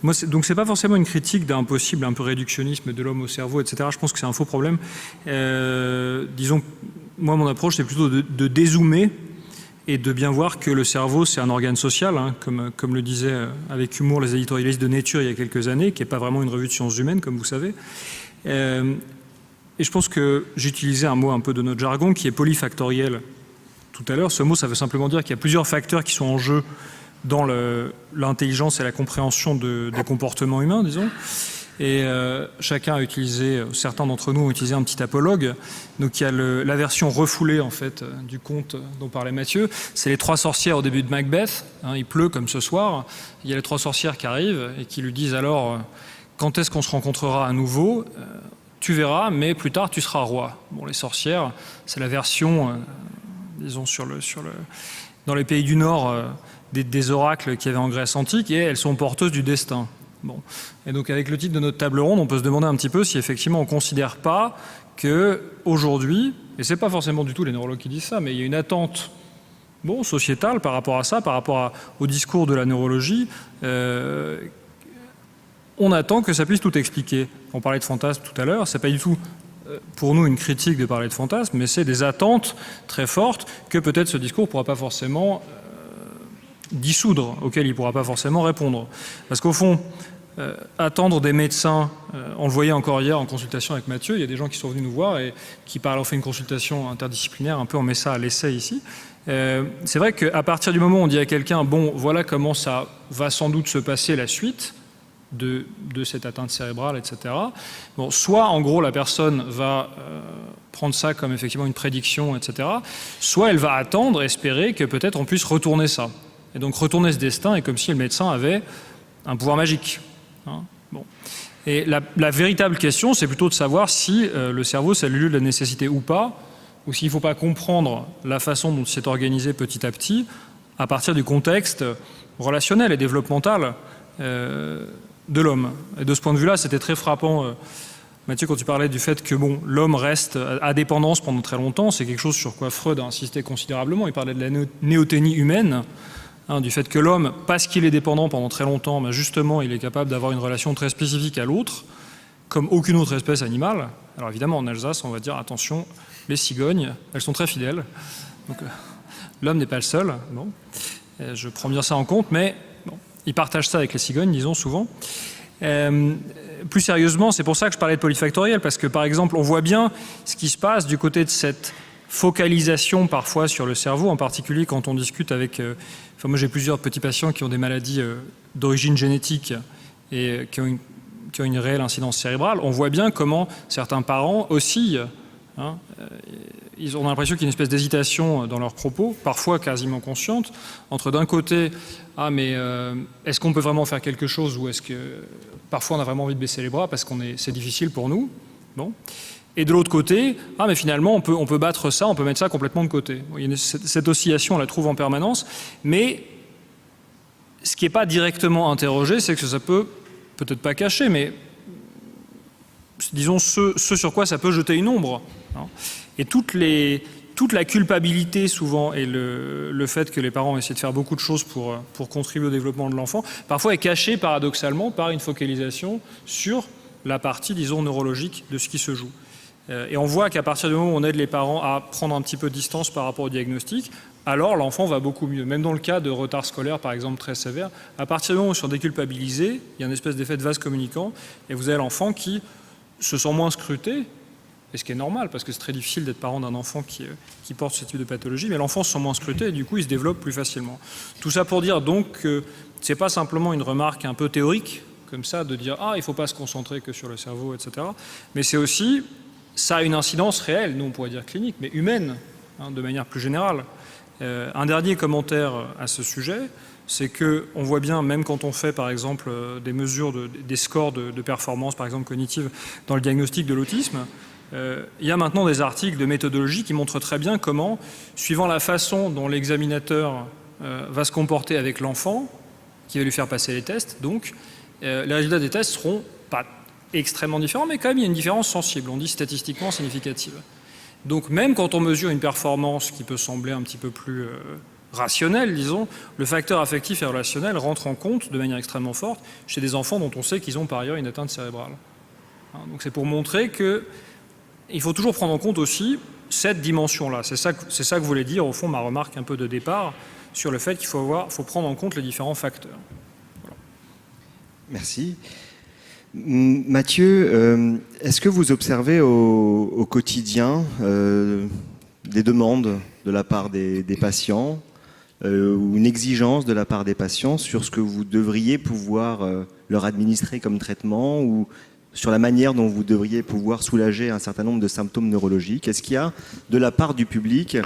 donc c'est pas forcément une critique d'un possible un peu réductionnisme de l'homme au cerveau, etc. Je pense que c'est un faux problème. Disons, moi, mon approche, c'est plutôt de dézoomer et de bien voir que le cerveau, c'est un organe social, hein, comme le disaient avec humour les éditorialistes de Nature il y a quelques années, qui n'est pas vraiment une revue de sciences humaines, comme vous savez. Et je pense que j'utilisais un mot un peu de notre jargon, qui est polyfactoriel tout à l'heure. Ce mot, ça veut simplement dire qu'il y a plusieurs facteurs qui sont en jeu dans l'intelligence et la compréhension des comportements humains, disons. Et chacun a utilisé, certains d'entre nous ont utilisé un petit apologue. Donc il y a la version refoulée en fait du conte dont parlait Mathieu. C'est les 3 sorcières au début de Macbeth. Il pleut comme ce soir. Il y a les 3 sorcières qui arrivent et qui lui disent alors quand est-ce qu'on se rencontrera à nouveau? Tu verras, mais plus tard tu seras roi. Bon, les sorcières, c'est la version, disons dans les pays du Nord, des oracles qu'il y avait en Grèce antique, et elles sont porteuses du destin. Bon. Et donc avec le titre de notre table ronde, on peut se demander un petit peu si effectivement on ne considère pas qu'aujourd'hui, et ce n'est pas forcément du tout les neurologues qui disent ça, mais il y a une attente sociétale par rapport à ça, par rapport au discours de la neurologie, on attend que ça puisse tout expliquer. On parlait de fantasme tout à l'heure, ce n'est pas du tout pour nous une critique de parler de fantasme, mais c'est des attentes très fortes que peut-être ce discours ne pourra pas forcément dissoudre, auxquelles il ne pourra pas forcément répondre. Parce qu'au fond, attendre des médecins, on le voyait encore hier en consultation avec Mathieu, il y a des gens qui sont venus nous voir et qui parlent, on fait une consultation interdisciplinaire, un peu on met ça à l'essai ici. C'est vrai qu'à partir du moment où on dit à quelqu'un, bon voilà comment ça va sans doute se passer la suite de cette atteinte cérébrale, etc. Bon, soit en gros la personne va prendre ça comme effectivement une prédiction, etc. Soit elle va attendre, espérer que peut-être on puisse retourner ça. Et donc retourner ce destin est comme si le médecin avait un pouvoir magique. Bon. Et la véritable question, c'est plutôt de savoir si le cerveau, c'est le lieu de la nécessité ou pas, ou s'il ne faut pas comprendre la façon dont c'est organisé petit à petit à partir du contexte relationnel et développemental de l'homme. Et de ce point de vue-là, c'était très frappant, Mathieu, quand tu parlais du fait que l'homme reste à dépendance pendant très longtemps, c'est quelque chose sur quoi Freud a insisté considérablement. Il parlait de la néoténie humaine, du fait que l'homme, parce qu'il est dépendant pendant très longtemps, justement, il est capable d'avoir une relation très spécifique à l'autre, comme aucune autre espèce animale. Alors évidemment, en Alsace, on va dire, attention, les cigognes, elles sont très fidèles. Donc l'homme n'est pas le seul. Bon. Je prends bien ça en compte, mais ils partagent ça avec les cigognes, disons souvent. Plus sérieusement, c'est pour ça que je parlais de polyfactoriel, parce que par exemple, on voit bien ce qui se passe du côté de cette focalisation parfois sur le cerveau, en particulier quand on discute avec... moi j'ai plusieurs petits patients qui ont des maladies d'origine génétique et qui ont une réelle incidence cérébrale. On voit bien comment certains parents oscillent. Ils ont l'impression qu'il y a une espèce d'hésitation dans leurs propos, parfois quasiment consciente, entre d'un côté, est-ce qu'on peut vraiment faire quelque chose, ou est-ce que parfois on a vraiment envie de baisser les bras parce que c'est difficile pour nous. Bon. Et de l'autre côté, mais finalement on peut battre ça, on peut mettre ça complètement de côté. Cette oscillation, on la trouve en permanence, mais ce qui n'est pas directement interrogé, c'est que ça peut, peut-être pas cacher, mais disons ce sur quoi ça peut jeter une ombre. Et toute la culpabilité souvent et le fait que les parents essaient de faire beaucoup de choses pour contribuer au développement de l'enfant, parfois est caché paradoxalement par une focalisation sur la partie, disons, neurologique de ce qui se joue. Et on voit qu'à partir du moment où on aide les parents à prendre un petit peu de distance par rapport au diagnostic, alors l'enfant va beaucoup mieux. Même dans le cas de retard scolaire, par exemple, très sévère, à partir du moment où ils sont déculpabilisés, il y a une espèce d'effet de vase communicant, et vous avez l'enfant qui se sent moins scruté, et ce qui est normal, parce que c'est très difficile d'être parent d'un enfant qui porte ce type de pathologie, mais l'enfant se sent moins scruté, et du coup, il se développe plus facilement. Tout ça pour dire donc que ce n'est pas simplement une remarque un peu théorique, comme ça, de dire « Ah, il ne faut pas se concentrer que sur le cerveau, etc. » Mais c'est aussi... ça a une incidence réelle, nous on pourrait dire clinique, mais humaine, de manière plus générale. Un dernier commentaire à ce sujet, c'est qu'on voit bien, même quand on fait par exemple des mesures, des scores de performance, par exemple cognitive, dans le diagnostic de l'autisme, il y a maintenant des articles de méthodologie qui montrent très bien comment, suivant la façon dont l'examinateur va se comporter avec l'enfant, qui va lui faire passer les tests, donc les résultats des tests seront pas extrêmement différent, mais quand même il y a une différence sensible, on dit statistiquement significative. Donc même quand on mesure une performance qui peut sembler un petit peu plus rationnelle, disons, le facteur affectif et relationnel rentre en compte de manière extrêmement forte chez des enfants dont on sait qu'ils ont par ailleurs une atteinte cérébrale. Donc c'est pour montrer qu'il faut toujours prendre en compte aussi cette dimension-là. C'est ça que voulait dire au fond ma remarque un peu de départ sur le fait qu'il faut prendre en compte les différents facteurs. Voilà. Merci. Mathieu, est-ce que vous observez au quotidien des demandes de la part des patients ou une exigence de la part des patients sur ce que vous devriez pouvoir leur administrer comme traitement ou sur la manière dont vous devriez pouvoir soulager un certain nombre de symptômes neurologiques? Est-ce qu'il y a de la part du public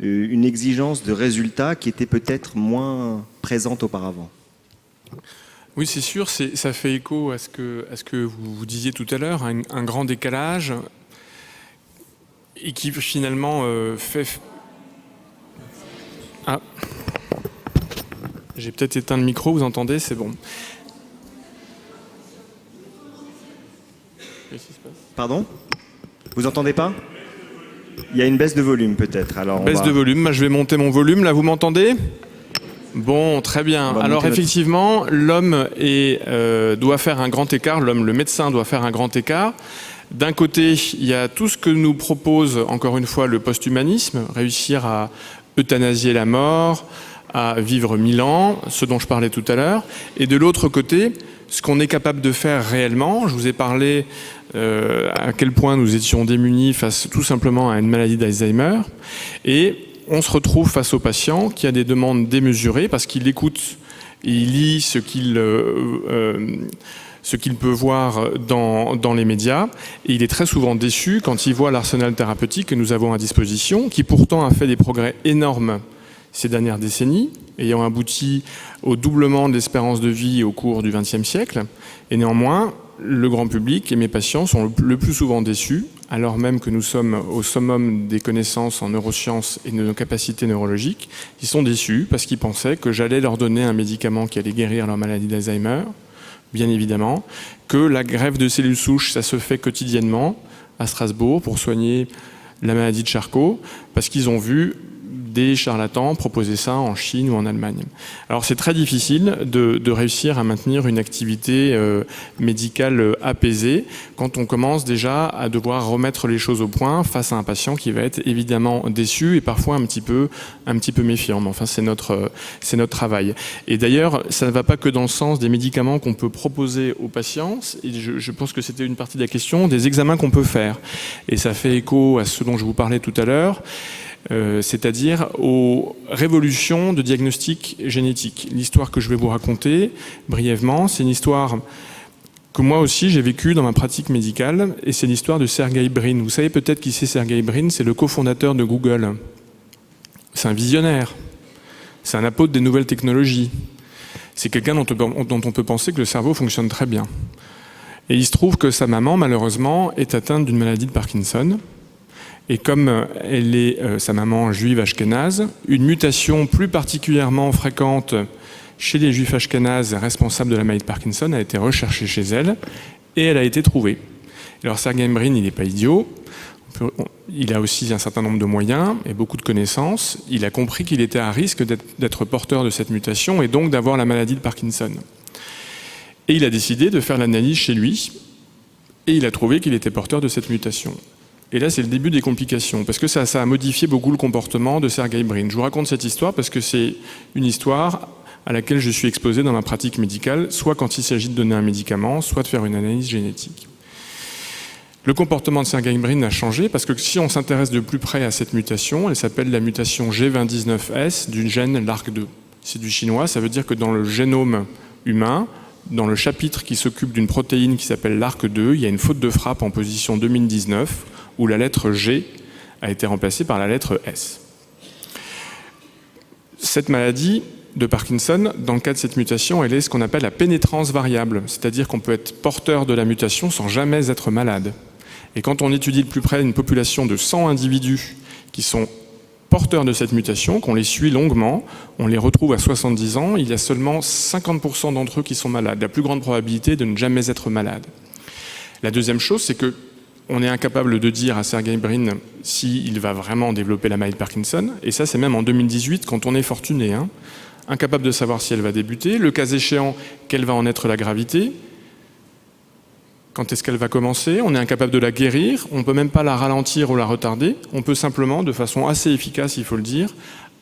une exigence de résultats qui était peut-être moins présente auparavant? Oui, c'est sûr, ça fait écho à ce que vous disiez tout à l'heure, un grand décalage, et qui finalement fait... Ah, j'ai peut-être éteint le micro, vous entendez? C'est bon. Qu'est-ce qui se passe? Pardon? Vous entendez pas? Il y a une baisse de volume peut-être. Alors baisse de volume, je vais monter mon volume, là vous m'entendez? Bon, très bien. Alors effectivement, l'homme doit faire un grand écart, le médecin doit faire un grand écart. D'un côté, il y a tout ce que nous propose, encore une fois, le post-humanisme, réussir à euthanasier la mort, à vivre 1000 ans, ce dont je parlais tout à l'heure. Et de l'autre côté, ce qu'on est capable de faire réellement. Je vous ai parlé à quel point nous étions démunis face tout simplement à une maladie d'Alzheimer. Et on se retrouve face au patient qui a des demandes démesurées parce qu'il écoute, il lit ce qu'il peut voir dans les médias. Et il est très souvent déçu quand il voit l'arsenal thérapeutique que nous avons à disposition, qui pourtant a fait des progrès énormes ces dernières décennies, ayant abouti au doublement de l'espérance de vie au cours du XXe siècle. Et néanmoins, le grand public et mes patients sont le plus souvent déçus, alors même que nous sommes au summum des connaissances en neurosciences et de nos capacités neurologiques. Ils sont déçus parce qu'ils pensaient que j'allais leur donner un médicament qui allait guérir leur maladie d'Alzheimer, bien évidemment, que la greffe de cellules souches, ça se fait quotidiennement à Strasbourg pour soigner la maladie de Charcot, parce qu'ils ont vu des charlatans proposer ça en Chine ou en Allemagne. Alors c'est très difficile de réussir à maintenir une activité médicale apaisée quand on commence déjà à devoir remettre les choses au point face à un patient qui va être évidemment déçu et parfois un petit peu méfiant. Mais enfin c'est notre travail. Et d'ailleurs ça ne va pas que dans le sens des médicaments qu'on peut proposer aux patients. Et je pense que c'était une partie de la question des examens qu'on peut faire. Et ça fait écho à ce dont je vous parlais tout à l'heure. C'est-à-dire aux révolutions de diagnostic génétique. L'histoire que je vais vous raconter brièvement, c'est une histoire que moi aussi j'ai vécue dans ma pratique médicale, et c'est l'histoire de Sergey Brin. Vous savez peut-être qui c'est Sergey Brin, c'est le cofondateur de Google. C'est un visionnaire, c'est un apôtre des nouvelles technologies. C'est quelqu'un dont on peut penser que le cerveau fonctionne très bien. Et il se trouve que sa maman, malheureusement, est atteinte d'une maladie de Parkinson. Et comme elle est sa maman juive ashkénaze, une mutation plus particulièrement fréquente chez les juifs ashkénazes responsables de la maladie de Parkinson a été recherchée chez elle et elle a été trouvée. Alors Sergey Brin, il n'est pas idiot, il a aussi un certain nombre de moyens et beaucoup de connaissances. Il a compris qu'il était à risque d'être porteur de cette mutation et donc d'avoir la maladie de Parkinson. Et il a décidé de faire l'analyse chez lui et il a trouvé qu'il était porteur de cette mutation. Et là, c'est le début des complications, parce que ça a modifié beaucoup le comportement de Sergey Brin. Je vous raconte cette histoire parce que c'est une histoire à laquelle je suis exposé dans ma pratique médicale, soit quand il s'agit de donner un médicament, soit de faire une analyse génétique. Le comportement de Sergey Brin a changé parce que si on s'intéresse de plus près à cette mutation, elle s'appelle la mutation G29S du gène LARC2. C'est du chinois, ça veut dire que dans le génome humain, dans le chapitre qui s'occupe d'une protéine qui s'appelle LARC2, il y a une faute de frappe en position 2019, où la lettre G a été remplacée par la lettre S. Cette maladie de Parkinson, dans le cas de cette mutation, elle est ce qu'on appelle la pénétrance variable, c'est-à-dire qu'on peut être porteur de la mutation sans jamais être malade. Et quand on étudie de plus près une population de 100 individus qui sont porteurs de cette mutation, qu'on les suit longuement, on les retrouve à 70 ans, il y a seulement 50% d'entre eux qui sont malades, la plus grande probabilité de ne jamais être malade. La deuxième chose, c'est que on est incapable de dire à Sergey Brin s'il va vraiment développer la maladie de Parkinson. Et ça, c'est même en 2018, quand on est fortuné. Incapable de savoir si elle va débuter. Le cas échéant, quelle va en être la gravité. Quand est-ce qu'elle va commencer? On est incapable de la guérir. On ne peut même pas la ralentir ou la retarder. On peut simplement, de façon assez efficace, il faut le dire,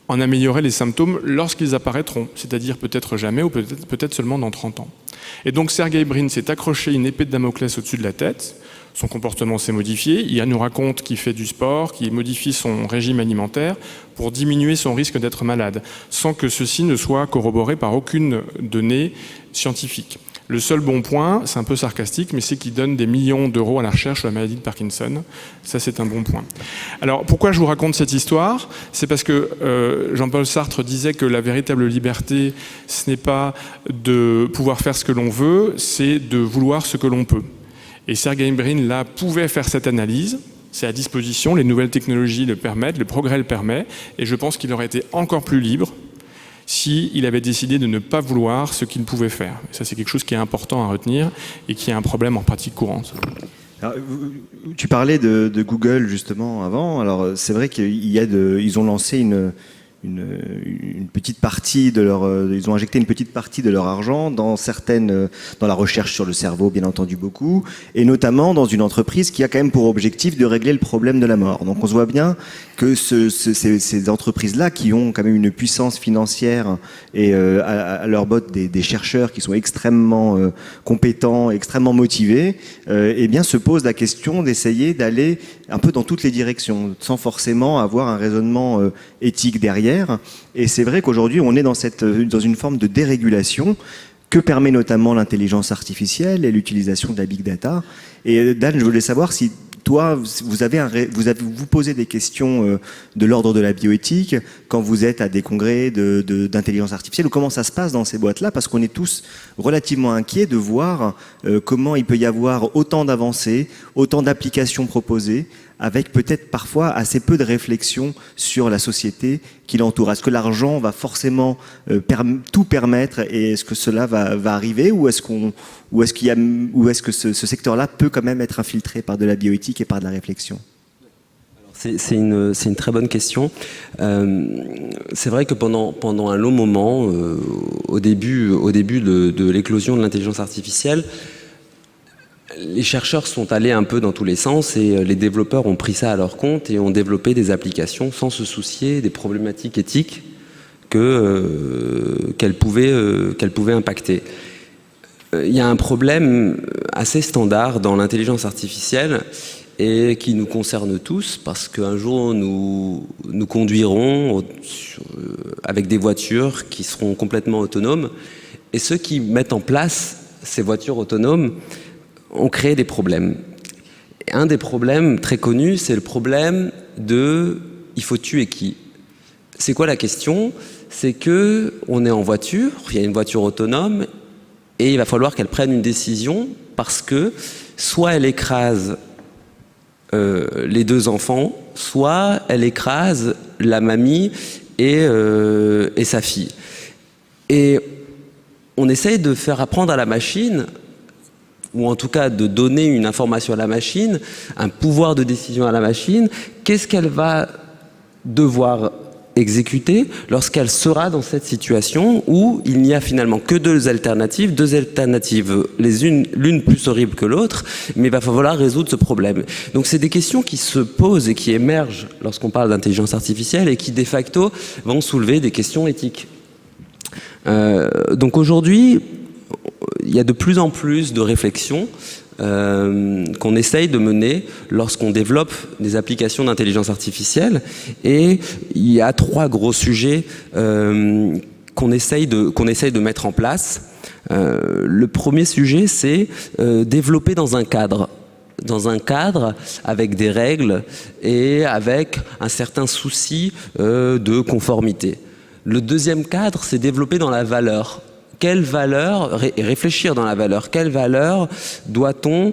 en améliorer les symptômes lorsqu'ils apparaîtront. C'est-à-dire peut-être jamais ou peut-être seulement dans 30 ans. Et donc Sergey Brin s'est accroché une épée de Damoclès au-dessus de la tête. Son comportement s'est modifié. Il nous raconte qu'il fait du sport, qu'il modifie son régime alimentaire pour diminuer son risque d'être malade, sans que ceci ne soit corroboré par aucune donnée scientifique. Le seul bon point, c'est un peu sarcastique, mais c'est qu'il donne des millions d'euros à la recherche sur la maladie de Parkinson. Ça, c'est un bon point. Alors, pourquoi je vous raconte cette histoire? C'est parce que Jean-Paul Sartre disait que la véritable liberté, ce n'est pas de pouvoir faire ce que l'on veut, c'est de vouloir ce que l'on peut. Et Sergey Brin, là, pouvait faire cette analyse. C'est à disposition, les nouvelles technologies le permettent, le progrès le permet, et je pense qu'il aurait été encore plus libre s'il avait décidé de ne pas vouloir ce qu'il pouvait faire. Et ça, c'est quelque chose qui est important à retenir et qui est un problème en pratique courante. Alors, tu parlais de Google justement avant. Alors c'est vrai qu'ils ont lancé une petite partie de ils ont injecté une petite partie de leur argent dans la recherche sur le cerveau, bien entendu beaucoup, et notamment dans une entreprise qui a quand même pour objectif de régler le problème de la mort. Donc on se voit bien que ces entreprises-là, qui ont quand même une puissance financière et à leur botte des chercheurs qui sont extrêmement compétents, extrêmement motivés, eh bien se posent la question d'essayer d'aller un peu dans toutes les directions, sans forcément avoir un raisonnement éthique derrière. Et c'est vrai qu'aujourd'hui, on est dans une forme de dérégulation que permet notamment l'intelligence artificielle et l'utilisation de la big data. Et Dan, je voulais savoir si toi, vous posez des questions de l'ordre de la bioéthique quand vous êtes à des congrès d'intelligence artificielle, ou comment ça se passe dans ces boîtes-là, parce qu'on est tous relativement inquiets de voir comment il peut y avoir autant d'avancées, autant d'applications proposées, avec peut-être parfois assez peu de réflexion sur la société qui l'entoure. Est-ce que l'argent va forcément tout permettre, et est-ce que cela va arriver, ou est-ce que ce secteur-là peut quand même être infiltré par de la bioéthique et par de la réflexion? C'est une très bonne question. C'est vrai que pendant un long moment, au début de l'éclosion de l'intelligence artificielle, les chercheurs sont allés un peu dans tous les sens et les développeurs ont pris ça à leur compte et ont développé des applications sans se soucier des problématiques éthiques qu'elles pouvaient impacter. Il y a un problème assez standard dans l'intelligence artificielle et qui nous concerne tous, parce qu'un jour nous conduirons avec des voitures qui seront complètement autonomes, et ceux qui mettent en place ces voitures autonomes ont créé des problèmes. Et un des problèmes très connus, c'est le problème de « il faut tuer qui ». C'est quoi la question? C'est qu'on est en voiture, il y a une voiture autonome, et il va falloir qu'elle prenne une décision, parce que soit elle écrase les deux enfants, soit elle écrase la mamie et sa fille. Et on essaye de faire apprendre à la machine, ou en tout cas de donner une information à la machine, un pouvoir de décision à la machine, qu'est-ce qu'elle va devoir exécuter lorsqu'elle sera dans cette situation où il n'y a finalement que deux alternatives l'une plus horrible que l'autre, mais il va falloir résoudre ce problème. Donc c'est des questions qui se posent et qui émergent lorsqu'on parle d'intelligence artificielle et qui de facto vont soulever des questions éthiques. Donc aujourd'hui, il y a de plus en plus de réflexions qu'on essaye de mener lorsqu'on développe des applications d'intelligence artificielle, et il y a trois gros sujets qu'on essaye de mettre en place. Le premier sujet, c'est développer dans un cadre avec des règles et avec un certain souci de conformité. Le deuxième cadre, c'est développer dans la valeur. Quelle valeur, et réfléchir dans la valeur, quelle valeur doit-on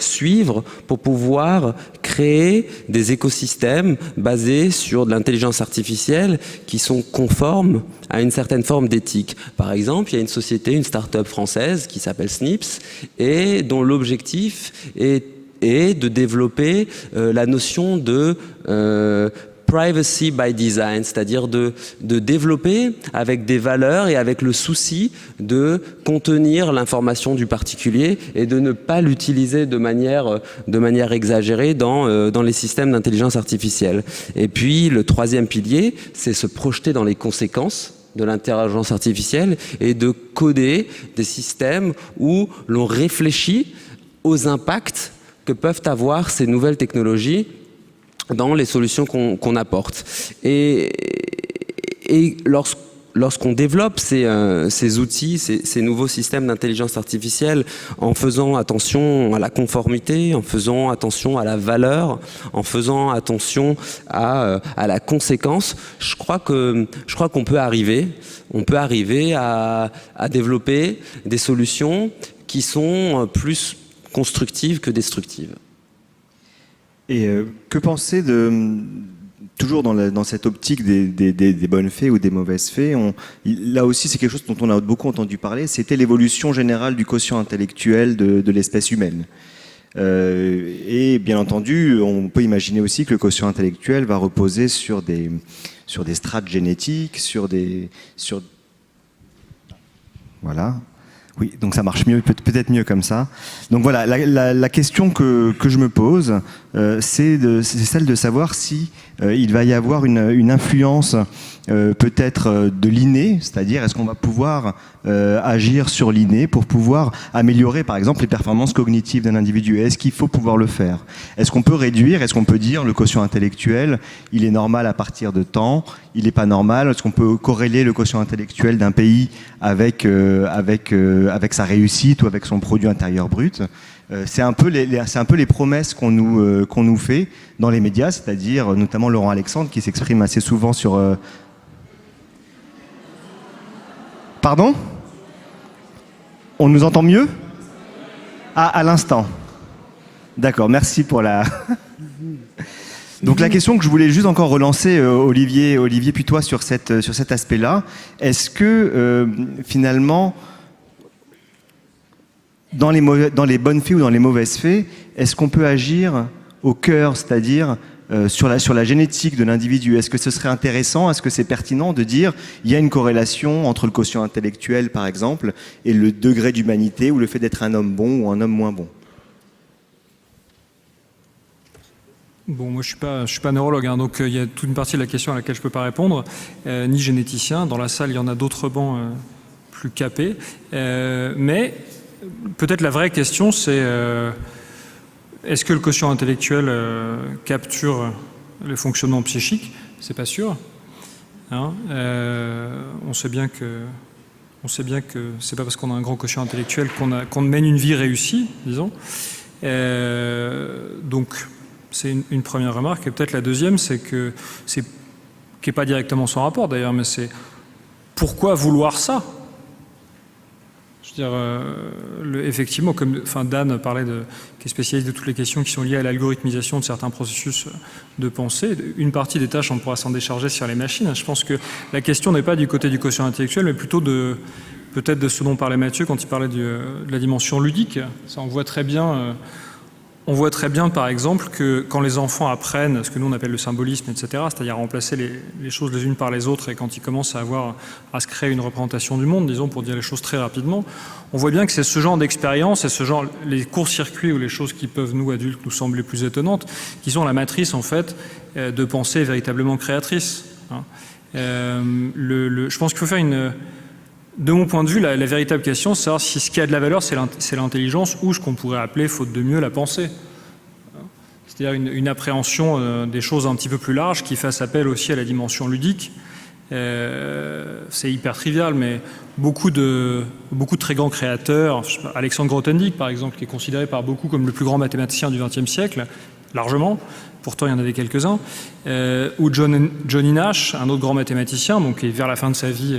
suivre pour pouvoir créer des écosystèmes basés sur de l'intelligence artificielle qui sont conformes à une certaine forme d'éthique. Par exemple, il y a une société, une start-up française qui s'appelle Snips et dont l'objectif est de développer la notion de privacy by design, c'est-à-dire de développer avec des valeurs et avec le souci de contenir l'information du particulier et de ne pas l'utiliser de manière exagérée dans les systèmes d'intelligence artificielle. Et puis le troisième pilier, c'est se projeter dans les conséquences de l'intelligence artificielle est de coder des systèmes où l'on réfléchit aux impacts que peuvent avoir ces nouvelles technologies dans les solutions qu'on apporte. Et lorsqu'on développe ces outils, ces nouveaux systèmes d'intelligence artificielle, en faisant attention à la conformité, en faisant attention à la valeur, en faisant attention à la conséquence, je crois qu'on peut arriver à développer des solutions qui sont plus constructives que destructives. Et que penser toujours dans cette optique des bonnes fées ou des mauvaises fées, là aussi c'est quelque chose dont on a beaucoup entendu parler, c'était l'évolution générale du quotient intellectuel de l'espèce humaine. Et bien entendu, on peut imaginer aussi que le quotient intellectuel va reposer sur des strates génétiques, voilà. Oui, donc ça marche mieux, peut-être mieux comme ça. Donc voilà, la question que je me pose, c'est celle de savoir si il va y avoir une influence peut-être de l'inné, c'est-à-dire est-ce qu'on va pouvoir agir sur l'inné pour pouvoir améliorer par exemple les performances cognitives d'un individu. Est-ce qu'il faut pouvoir le faire? Est-ce qu'on peut réduire, est-ce qu'on peut dire le quotient intellectuel, il est normal à partir de temps, il n'est pas normal? Est-ce qu'on peut corréler le quotient intellectuel d'un pays avec sa réussite ou avec son produit intérieur brut? C'est un peu les promesses qu'on nous fait dans les médias, c'est-à-dire notamment Laurent Alexandre qui s'exprime assez souvent sur... Pardon? On nous entend mieux? Ah, à l'instant. D'accord, merci pour la... Donc la question que je voulais juste encore relancer, Olivier Putois, sur cet aspect-là, est-ce que finalement... Dans les bonnes fées ou dans les mauvaises fées, est-ce qu'on peut agir au cœur, c'est-à-dire sur la génétique de l'individu? Est-ce que ce serait intéressant, est-ce que c'est pertinent de dire il y a une corrélation entre le quotient intellectuel, par exemple, et le degré d'humanité ou le fait d'être un homme bon ou un homme moins bon? Bon, moi je suis pas neurologue, hein, donc il y a toute une partie de la question à laquelle je peux pas répondre, ni généticien. Dans la salle, il y en a d'autres bancs plus capés, mais peut-être la vraie question, c'est est-ce que le quotient intellectuel capture le fonctionnement psychique? C'est pas sûr. Hein, on sait bien que c'est pas parce qu'on a un grand quotient intellectuel qu'on mène une vie réussie, disons. Donc c'est une première remarque. Et peut-être la deuxième, c'est que qui n'est pas directement sans rapport d'ailleurs, mais c'est pourquoi vouloir ça? Je veux dire, effectivement, Dan parlait qui est spécialiste de toutes les questions qui sont liées à l'algorithmisation de certains processus de pensée. Une partie des tâches, on pourra s'en décharger sur les machines. Je pense que la question n'est pas du côté du quotient intellectuel, mais plutôt peut-être de ce dont parlait Mathieu quand il parlait de la dimension ludique. Ça, on voit très bien, par exemple, que quand les enfants apprennent ce que nous on appelle le symbolisme, etc., c'est-à-dire remplacer les choses les unes par les autres, et quand ils commencent à se créer une représentation du monde, disons, pour dire les choses très rapidement, on voit bien que c'est ce genre d'expérience et les courts-circuits ou les choses qui peuvent, nous, adultes, nous sembler plus étonnantes, qui sont la matrice, en fait, de pensée véritablement créatrice. Hein. Je pense qu'il faut faire de mon point de vue, la véritable question, c'est savoir si ce qui a de la valeur, c'est l'intelligence ou ce qu'on pourrait appeler, faute de mieux, la pensée. C'est-à-dire une appréhension des choses un petit peu plus larges qui fasse appel aussi à la dimension ludique. C'est hyper trivial, mais beaucoup de très grands créateurs, Alexandre Grothendieck par exemple, qui est considéré par beaucoup comme le plus grand mathématicien du XXe siècle, largement, pourtant il y en avait quelques-uns, ou Johnny Nash, un autre grand mathématicien, donc, qui vers la fin de sa vie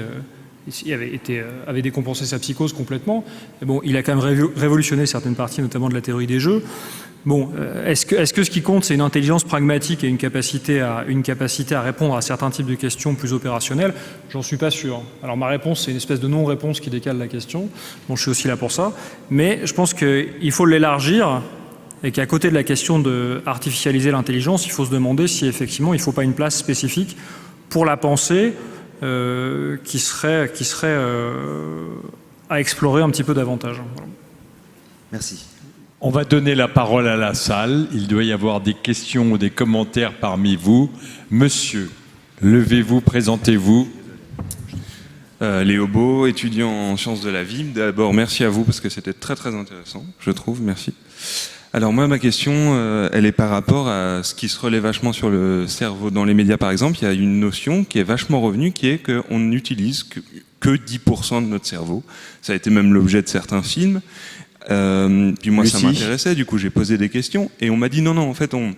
avait décompensé sa psychose complètement. Et bon, il a quand même révolutionné certaines parties, notamment de la théorie des jeux. Bon, est-ce que ce qui compte, c'est une intelligence pragmatique et une capacité à répondre à certains types de questions plus opérationnelles? J'en suis pas sûr. Alors ma réponse, c'est une espèce de non-réponse qui décale la question. Bon, je suis aussi là pour ça. Mais je pense qu'il faut l'élargir et qu'à côté de la question d'artificialiser l'intelligence, il faut se demander si effectivement il ne faut pas une place spécifique pour la pensée qui serait à explorer un petit peu davantage. Voilà. Merci. On va donner la parole à la salle. Il doit y avoir des questions ou des commentaires parmi vous. Monsieur, levez-vous, présentez-vous. Léo Beau, étudiant en sciences de la vie. D'abord, merci à vous parce que c'était très très intéressant, je trouve. Merci. Alors moi, ma question, elle est par rapport à ce qui se relaie vachement sur le cerveau. Dans les médias, par exemple, il y a une notion qui est vachement revenue, qui est qu'on n'utilise que 10% de notre cerveau. Ça a été même l'objet de certains films. Puis moi, Lucie. ça m'intéressait, du coup j'ai posé des questions. Et on m'a dit non, en fait, on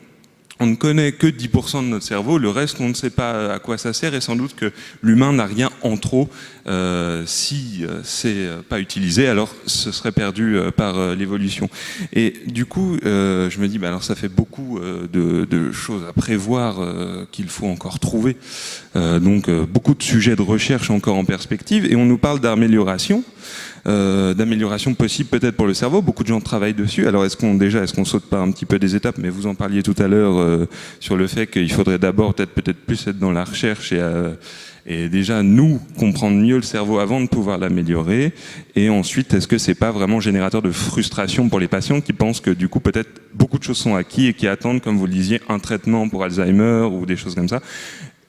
ne connaît que 10% de notre cerveau, le reste on ne sait pas à quoi ça sert et sans doute que l'humain n'a rien en trop si c'est pas utilisé, alors ce serait perdu par l'évolution. Et du coup, je me dis, alors ça fait beaucoup de choses à prévoir qu'il faut encore trouver. Donc beaucoup de sujets de recherche encore en perspective et on nous parle d'amélioration possible peut-être pour le cerveau. Beaucoup de gens travaillent dessus. Alors est-ce qu'on saute pas un petit peu des étapes, mais vous en parliez tout à l'heure sur le fait qu'il faudrait d'abord peut-être plus être dans la recherche et déjà nous comprendre mieux le cerveau avant de pouvoir l'améliorer. Et ensuite, est-ce que c'est pas vraiment générateur de frustration pour les patients qui pensent que du coup peut-être beaucoup de choses sont acquis et qui attendent, comme vous le disiez, un traitement pour Alzheimer ou des choses comme ça,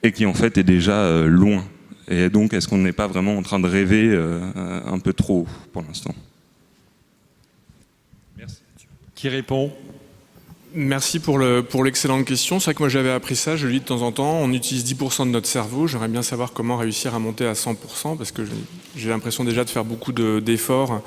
et qui en fait est déjà loin. Et donc, est-ce qu'on n'est pas vraiment en train de rêver un peu trop pour l'instant? Merci. Qui répond? Merci pour l'excellente question. C'est vrai que moi j'avais appris ça, je le lis de temps en temps. On utilise 10% de notre cerveau. J'aimerais bien savoir comment réussir à monter à 100% parce que j'ai l'impression déjà de faire beaucoup d'efforts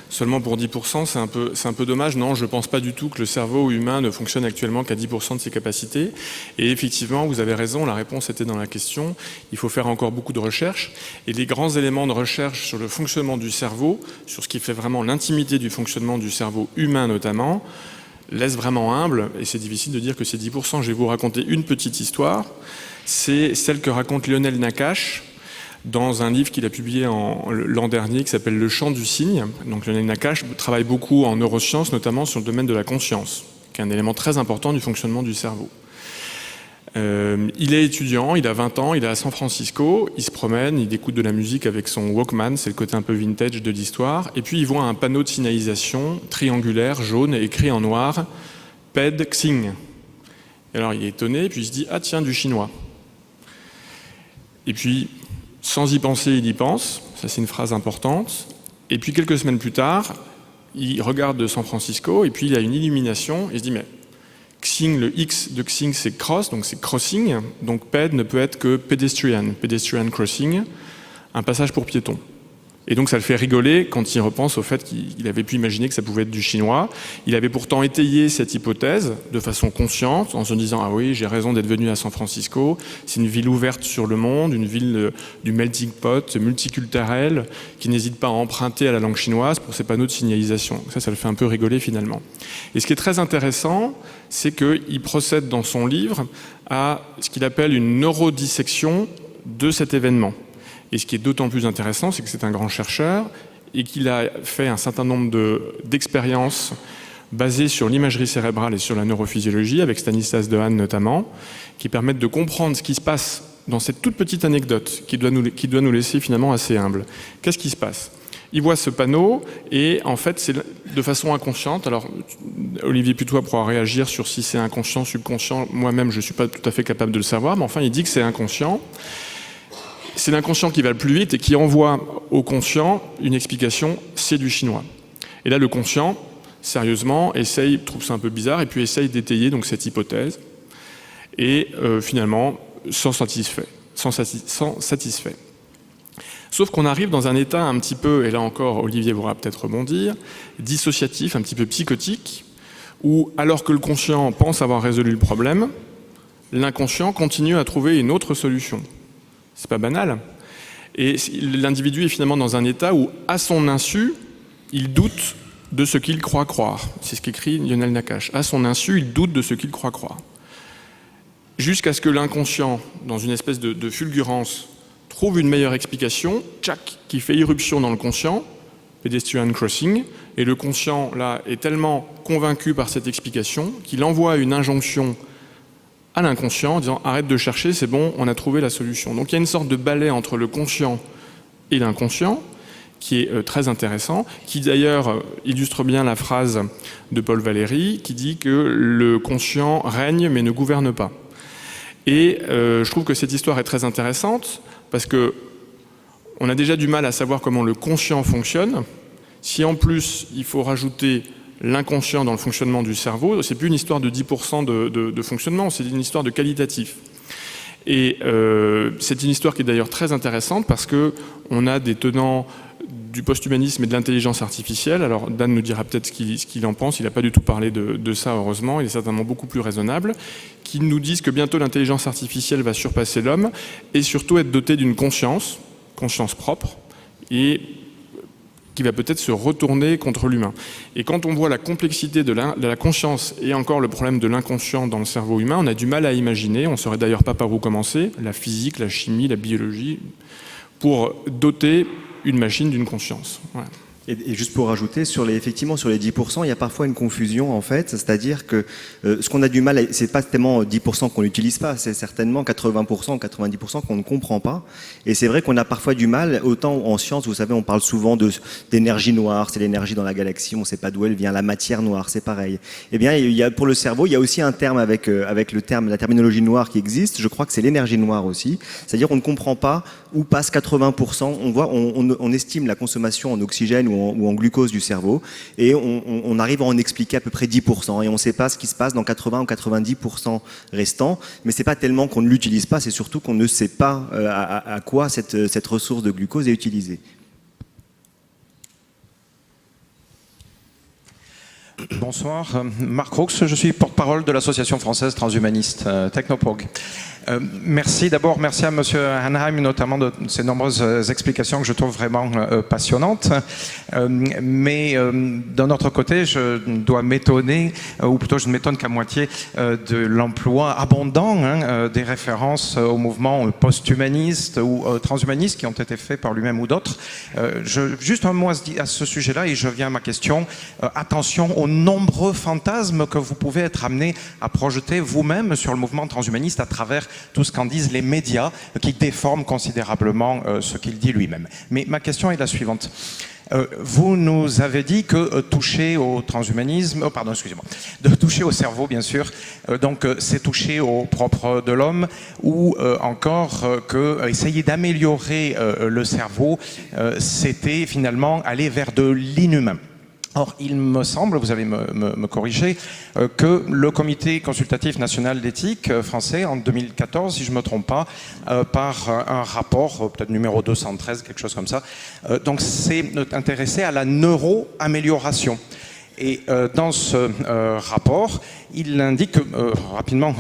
seulement pour 10%. C'est un peu dommage. Non, je ne pense pas du tout que le cerveau humain ne fonctionne actuellement qu'à 10% de ses capacités. Et effectivement, vous avez raison, la réponse était dans la question. Il faut faire encore beaucoup de recherches. Et les grands éléments de recherche sur le fonctionnement du cerveau, sur ce qui fait vraiment l'intimité du fonctionnement du cerveau humain notamment, laisse vraiment humble, et c'est difficile de dire que c'est 10%. Je vais vous raconter une petite histoire. C'est celle que raconte Lionel Nakache dans un livre qu'il a publié l'an dernier qui s'appelle Le chant du cygne. Donc Lionel Nakache travaille beaucoup en neurosciences, notamment sur le domaine de la conscience, qui est un élément très important du fonctionnement du cerveau. Il est étudiant, il a 20 ans, il est à San Francisco, il se promène, il écoute de la musique avec son Walkman, c'est le côté un peu vintage de l'histoire, et puis il voit un panneau de signalisation triangulaire, jaune, écrit en noir, PED Xing. Et alors il est étonné, puis il se dit, ah tiens, du chinois. Et puis, sans y penser, il y pense, ça c'est une phrase importante, et puis quelques semaines plus tard, il regarde San Francisco, et puis il a une illumination, et il se dit, mais Xing, le X de Xing, c'est cross, donc c'est crossing. Donc PED ne peut être que pedestrian crossing, un passage pour piétons. Et donc ça le fait rigoler quand il repense au fait qu'il avait pu imaginer que ça pouvait être du chinois. Il avait pourtant étayé cette hypothèse de façon consciente en se disant « Ah oui, j'ai raison d'être venu à San Francisco, c'est une ville ouverte sur le monde, une ville du melting pot, multiculturelle, qui n'hésite pas à emprunter à la langue chinoise pour ses panneaux de signalisation. » Ça le fait un peu rigoler finalement. Et ce qui est très intéressant, c'est qu'il procède dans son livre à ce qu'il appelle une neurodissection de cet événement. Et ce qui est d'autant plus intéressant, c'est que c'est un grand chercheur et qu'il a fait un certain nombre d'expériences basées sur l'imagerie cérébrale et sur la neurophysiologie, avec Stanislas Dehaene notamment, qui permettent de comprendre ce qui se passe dans cette toute petite anecdote qui doit nous laisser finalement assez humbles. Qu'est-ce qui se passe ? Il voit ce panneau et en fait c'est de façon inconsciente. Alors Olivier Putois pourra réagir sur si c'est inconscient, subconscient. Moi-même je ne suis pas tout à fait capable de le savoir, mais enfin il dit que c'est inconscient. C'est l'inconscient qui va le plus vite et qui envoie au conscient une explication, c'est du chinois. Et là, le conscient, sérieusement, trouve ça un peu bizarre, et puis essaye d'étayer donc cette hypothèse, et finalement, sans satisfait. Sauf qu'on arrive dans un état un petit peu, et là encore, Olivier pourra peut-être rebondir, dissociatif, un petit peu psychotique, où, alors que le conscient pense avoir résolu le problème, l'inconscient continue à trouver une autre solution. C'est pas banal. Et l'individu est finalement dans un état où, à son insu, il doute de ce qu'il croit croire. C'est ce qu'écrit Lionel Nakache. À son insu, il doute de ce qu'il croit croire. Jusqu'à ce que l'inconscient, dans une espèce de fulgurance, trouve une meilleure explication, tchac, qui fait irruption dans le conscient, pedestrian crossing, et le conscient, là, est tellement convaincu par cette explication qu'il envoie une injonction à l'inconscient en disant « arrête de chercher, c'est bon, on a trouvé la solution ». Donc il y a une sorte de balai entre le conscient et l'inconscient qui est très intéressant, qui d'ailleurs illustre bien la phrase de Paul Valéry qui dit que le conscient règne mais ne gouverne pas. Et je trouve que cette histoire est très intéressante parce que on a déjà du mal à savoir comment le conscient fonctionne. Si en plus, il faut rajouter l'inconscient dans le fonctionnement du cerveau, c'est plus une histoire de 10% de fonctionnement, c'est une histoire de qualitatif. Et c'est une histoire qui est d'ailleurs très intéressante parce qu'on a des tenants du post-humanisme et de l'intelligence artificielle. Alors Dan nous dira peut-être ce qu'il en pense, il n'a pas du tout parlé de ça heureusement, il est certainement beaucoup plus raisonnable, qui nous disent que bientôt l'intelligence artificielle va surpasser l'homme et surtout être dotée d'une conscience propre, et qui va peut-être se retourner contre l'humain. Et quand on voit la complexité de la conscience et encore le problème de l'inconscient dans le cerveau humain, on a du mal à imaginer, on ne saurait d'ailleurs pas par où commencer, la physique, la chimie, la biologie, pour doter une machine d'une conscience. Voilà. Et juste pour rajouter, effectivement sur les 10%, il y a parfois une confusion en fait, c'est-à-dire que ce qu'on a du mal, c'est pas tellement 10% qu'on n'utilise pas, c'est certainement 80%, 90% qu'on ne comprend pas. Et c'est vrai qu'on a parfois du mal, autant en science, vous savez, on parle souvent d'énergie noire, c'est l'énergie dans la galaxie, on ne sait pas d'où elle vient, la matière noire, c'est pareil. Eh bien, pour le cerveau, il y a aussi un terme avec le terme, la terminologie noire qui existe, je crois que c'est l'énergie noire aussi, c'est-à-dire qu'on ne comprend pas où passe 80%, on estime la consommation en oxygène ou en glucose du cerveau, et on arrive à en expliquer à peu près 10%, et on ne sait pas ce qui se passe dans 80 ou 90% restants, mais c'est pas tellement qu'on ne l'utilise pas, c'est surtout qu'on ne sait pas à quoi cette ressource de glucose est utilisée. Bonsoir, Marc Roux, je suis porte-parole de l'association française transhumaniste Technoprog. Merci d'abord, merci à M. Hanheim notamment de ces nombreuses explications que je trouve vraiment passionnantes. Mais d'un autre côté, je dois m'étonner, ou plutôt je ne m'étonne qu'à moitié, de l'emploi abondant des références au mouvement post-humaniste ou transhumaniste qui ont été faits par lui-même ou d'autres. Juste un mot à ce sujet-là et je viens à ma question. Attention aux nombreux fantasmes que vous pouvez être amené à projeter vous-même sur le mouvement transhumaniste à travers tout ce qu'en disent les médias qui déforment considérablement ce qu'il dit lui-même. Mais ma question est la suivante. Vous nous avez dit que toucher au transhumanisme, de toucher au cerveau bien sûr, donc c'est toucher au propre de l'homme, ou encore que essayer d'améliorer le cerveau, c'était finalement aller vers de l'inhumain. Or, il me semble, vous allez me corriger, que le Comité consultatif national d'éthique français, en 2014, si je ne me trompe pas, par un rapport, peut-être numéro 213, quelque chose comme ça, donc s'est intéressé à la neuroamélioration. Et dans ce rapport, il indique rapidement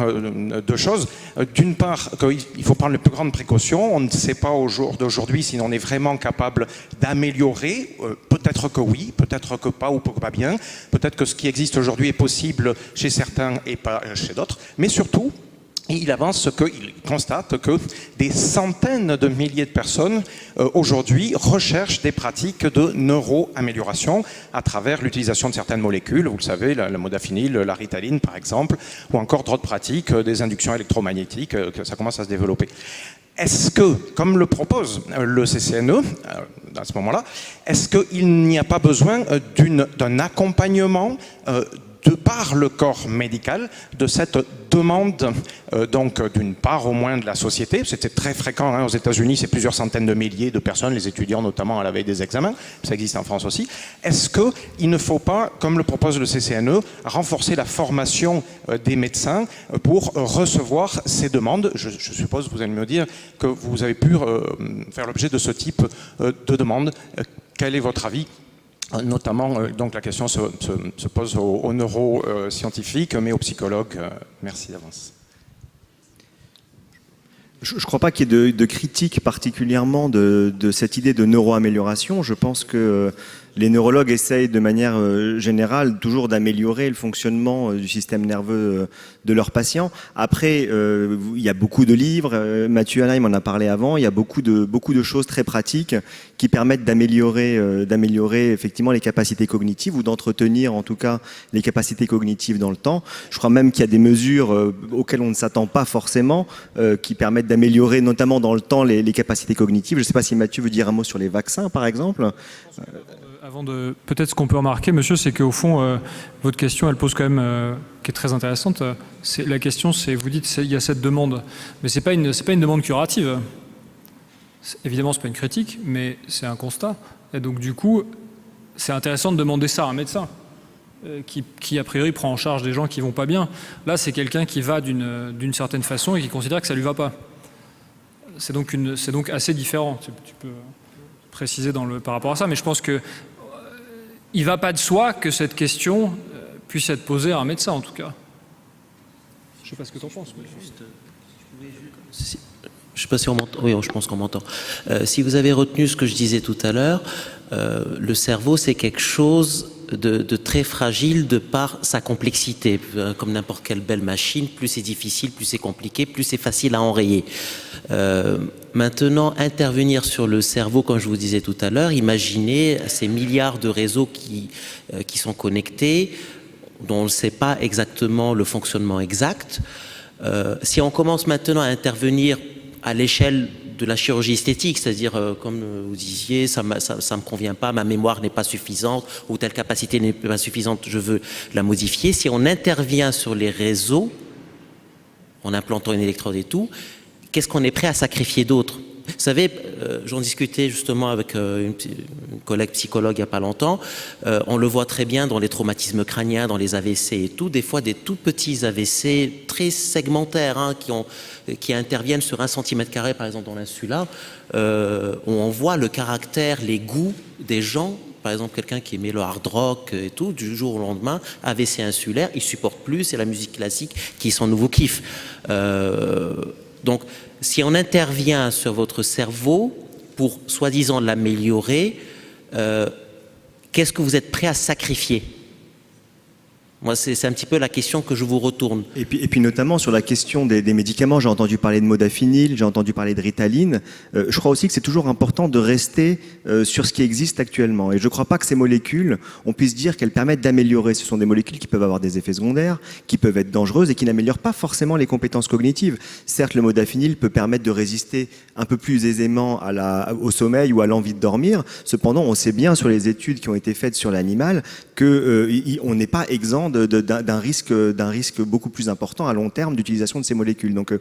deux choses. D'une part, qu'il faut prendre les plus grandes précautions. On ne sait pas au jour d'aujourd'hui si on est vraiment capable d'améliorer. Peut-être que oui, peut-être que pas ou pas bien. Peut-être que ce qui existe aujourd'hui est possible chez certains et pas chez d'autres. Mais surtout, il avance qu'il constate que des centaines de milliers de personnes aujourd'hui recherchent des pratiques de neuroamélioration à travers l'utilisation de certaines molécules, vous le savez, la modafinil, la ritaline par exemple, ou encore d'autres pratiques, des inductions électromagnétiques, que ça commence à se développer. Est-ce que, comme le propose le CCNE, à ce moment-là, est-ce qu'il n'y a pas besoin d'un accompagnement de par le corps médical de cette demande, donc d'une part au moins de la société, c'était très fréquent aux États-Unis, c'est plusieurs centaines de milliers de personnes, les étudiants notamment à la veille des examens, ça existe en France aussi. Est-ce qu'il ne faut pas, comme le propose le CCNE, renforcer la formation des médecins pour recevoir ces demandes? Je suppose, vous allez me dire, que vous avez pu faire l'objet de ce type de demande. Quel est votre avis? Notamment, donc la question se pose aux neuroscientifiques, mais aux psychologues. Merci d'avance. Je ne crois pas qu'il y ait de critique particulièrement de cette idée de neuroamélioration. Je pense que les neurologues essayent de manière générale toujours d'améliorer le fonctionnement du système nerveux de leurs patients. Après, il y a beaucoup de livres, Mathieu Hanheim en a parlé avant, il y a beaucoup de choses très pratiques qui permettent d'améliorer effectivement les capacités cognitives ou d'entretenir en tout cas les capacités cognitives dans le temps. Je crois même qu'il y a des mesures auxquelles on ne s'attend pas forcément qui permettent d'améliorer notamment dans le temps les capacités cognitives. Je ne sais pas si Mathieu veut dire un mot sur les vaccins par exemple. Peut-être ce qu'on peut remarquer, monsieur, c'est qu'au fond, votre question, elle pose quand même, qui est très intéressante. La question, c'est, vous dites, il y a cette demande, mais c'est pas une demande curative. Évidemment, ce n'est pas une critique, mais c'est un constat. Et donc, du coup, c'est intéressant de demander ça à un médecin qui, a priori, prend en charge des gens qui ne vont pas bien. Là, c'est quelqu'un qui va d'une certaine façon et qui considère que ça ne lui va pas. C'est donc assez différent. Tu peux préciser par rapport à ça, mais je pense qu'il ne va pas de soi que cette question puisse être posée à un médecin, en tout cas. Je ne sais pas ce que tu en penses. Mais... Je ne sais pas si on m'entend. Oui, je pense qu'on m'entend. Si vous avez retenu ce que je disais tout à l'heure, le cerveau, c'est quelque chose de très fragile de par sa complexité. Comme n'importe quelle belle machine, plus c'est difficile, plus c'est compliqué, plus c'est facile à enrayer. Maintenant, intervenir sur le cerveau, comme je vous disais tout à l'heure, imaginez ces milliards de réseaux qui sont connectés, dont on ne sait pas exactement le fonctionnement exact. Si on commence maintenant à intervenir à l'échelle de la chirurgie esthétique, c'est-à-dire, comme vous disiez, ça me convient pas, ma mémoire n'est pas suffisante, ou telle capacité n'est pas suffisante, je veux la modifier. Si on intervient sur les réseaux, en implantant une électrode et tout, qu'est-ce qu'on est prêt à sacrifier d'autre? Vous savez, j'en discutais justement avec une collègue psychologue il n'y a pas longtemps, on le voit très bien dans les traumatismes crâniens, dans les AVC et tout, des fois des tout petits AVC très segmentaires, hein, qui interviennent sur 1 cm² par exemple dans l'insula, où on voit le caractère, les goûts des gens. Par exemple, quelqu'un qui aimait le hard rock et tout, du jour au lendemain, AVC insulaire, il ne supporte plus, c'est la musique classique qui est son nouveau kiff. Donc, si on intervient sur votre cerveau pour soi-disant l'améliorer, qu'est-ce que vous êtes prêt à sacrifier? Moi, c'est un petit peu la question que je vous retourne. Et puis notamment sur la question des médicaments, j'ai entendu parler de modafinil, j'ai entendu parler de Ritaline. Je crois aussi que c'est toujours important de rester sur ce qui existe actuellement. Et je ne crois pas que ces molécules, on puisse dire qu'elles permettent d'améliorer. Ce sont des molécules qui peuvent avoir des effets secondaires, qui peuvent être dangereuses et qui n'améliorent pas forcément les compétences cognitives. Certes, le modafinil peut permettre de résister un peu plus aisément au sommeil ou à l'envie de dormir. Cependant, on sait bien sur les études qui ont été faites sur l'animal qu'on n'est pas exempt d'un risque beaucoup plus important à long terme d'utilisation de ces molécules. Donc